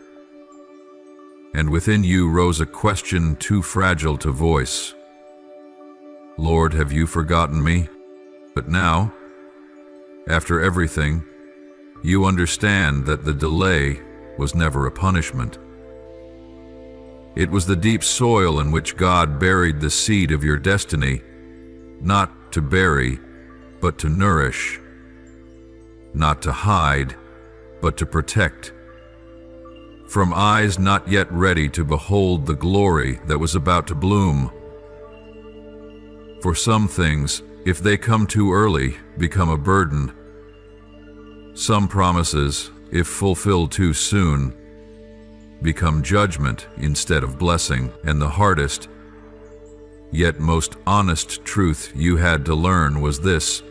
And within you rose a question too fragile to voice. Lord, have you forgotten me? But now, after everything, you understand that the delay was never a punishment. It was the deep soil in which God buried the seed of your destiny, not to bury, but to nourish, not to hide, but to protect. From eyes not yet ready to behold the glory that was about to bloom. For some things, if they come too early, become a burden. Some promises, if fulfilled too soon, become judgment instead of blessing. And the hardest, yet most honest truth you had to learn was this: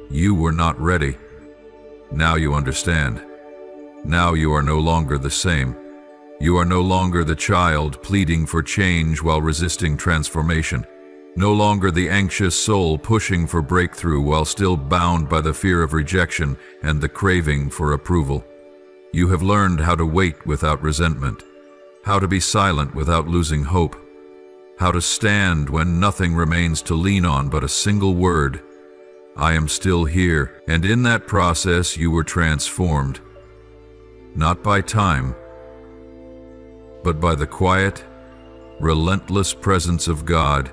you were not ready. Now you understand. Now you are no longer the same. You are no longer the child pleading for change while resisting transformation. No longer the anxious soul pushing for breakthrough while still bound by the fear of rejection and the craving for approval. You have learned how to wait without resentment, how to be silent without losing hope, how to stand when nothing remains to lean on but a single word: I am still here. And in that process you were transformed, not by time, but by the quiet, relentless presence of God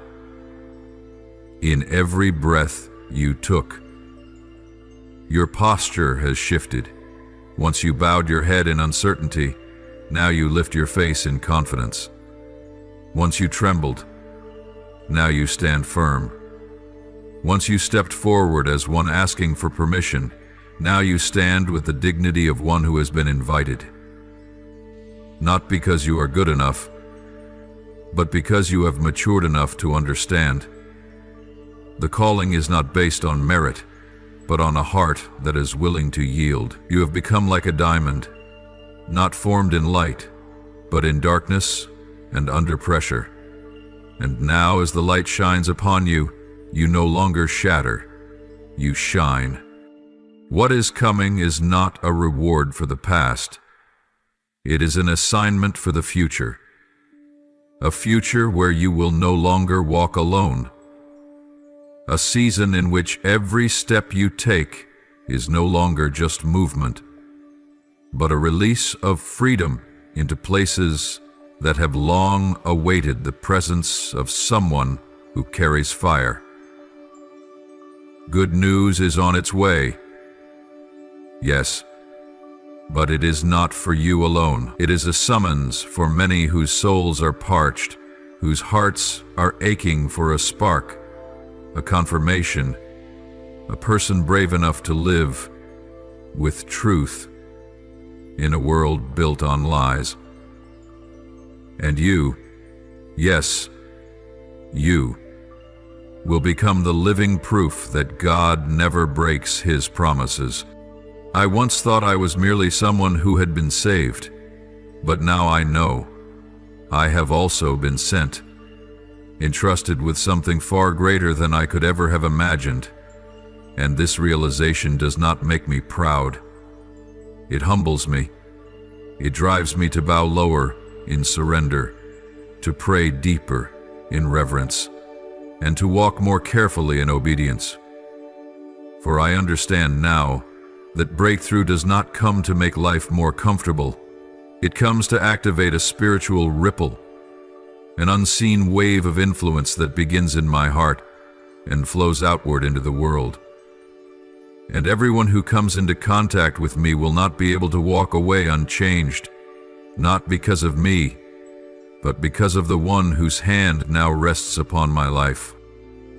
in every breath you took. Your posture has shifted. Once you bowed your head in uncertainty, now you lift your face in confidence. Once you trembled, now you stand firm. Once you stepped forward as one asking for permission, now you stand with the dignity of one who has been invited. Not because you are good enough, but because you have matured enough to understand. The calling is not based on merit, but on a heart that is willing to yield. You have become like a diamond, not formed in light, but in darkness and under pressure. And now as the light shines upon you, you no longer shatter, you shine. What is coming is not a reward for the past. It is an assignment for the future. a future where you will no longer walk alone, a season in which every step you take is no longer just movement, but a release of freedom into places that have long awaited the presence of someone who carries fire. Good news is on its way. Yes, but it is not for you alone. It is a summons for many whose souls are parched, whose hearts are aching for a spark, a confirmation, a person brave enough to live with truth in a world built on lies. And you, yes, you, will become the living proof that God never breaks His promises. I once thought I was merely someone who had been saved, but now I know I have also been sent, entrusted with something far greater than I could ever have imagined. And this realization does not make me proud. It humbles me. It drives me to bow lower in surrender, to pray deeper in reverence, and to walk more carefully in obedience. For I understand now that breakthrough does not come to make life more comfortable. It comes to activate a spiritual ripple, an unseen wave of influence that begins in my heart and flows outward into the world. And everyone who comes into contact with me will not be able to walk away unchanged, not because of me, but because of the one whose hand now rests upon my life.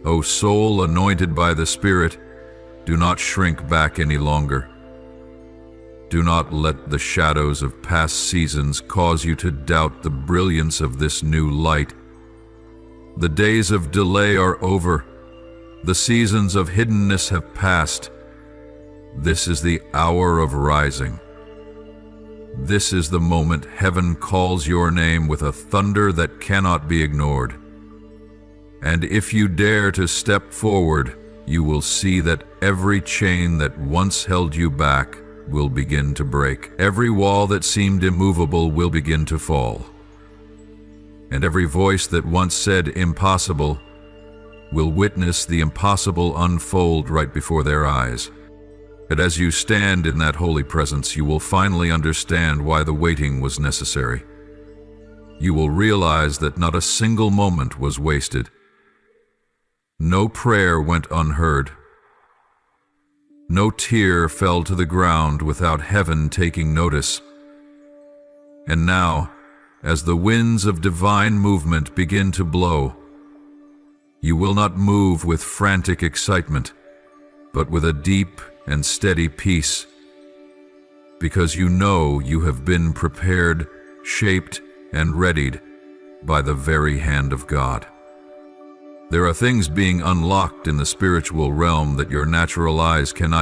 O soul anointed by the Spirit, do not shrink back any longer. Do not let the shadows of past seasons cause you to doubt the brilliance of this new light. The days of delay are over. The seasons of hiddenness have passed. This is the hour of rising. This is the moment heaven calls your name with a thunder that cannot be ignored. And if you dare to step forward, you will see that every chain that once held you back will begin to break. Every wall that seemed immovable will begin to fall. And every voice that once said impossible will witness the impossible unfold right before their eyes. But as you stand in that holy presence, you will finally understand why the waiting was necessary. You will realize that not a single moment was wasted. No prayer went unheard. No tear fell to the ground without heaven taking notice. And now, as the winds of divine movement begin to blow, you will not move with frantic excitement, but with a deep and steady peace, because you know you have been prepared, shaped, and readied by the very hand of God. There are things being unlocked in the spiritual realm that your natural eyes cannot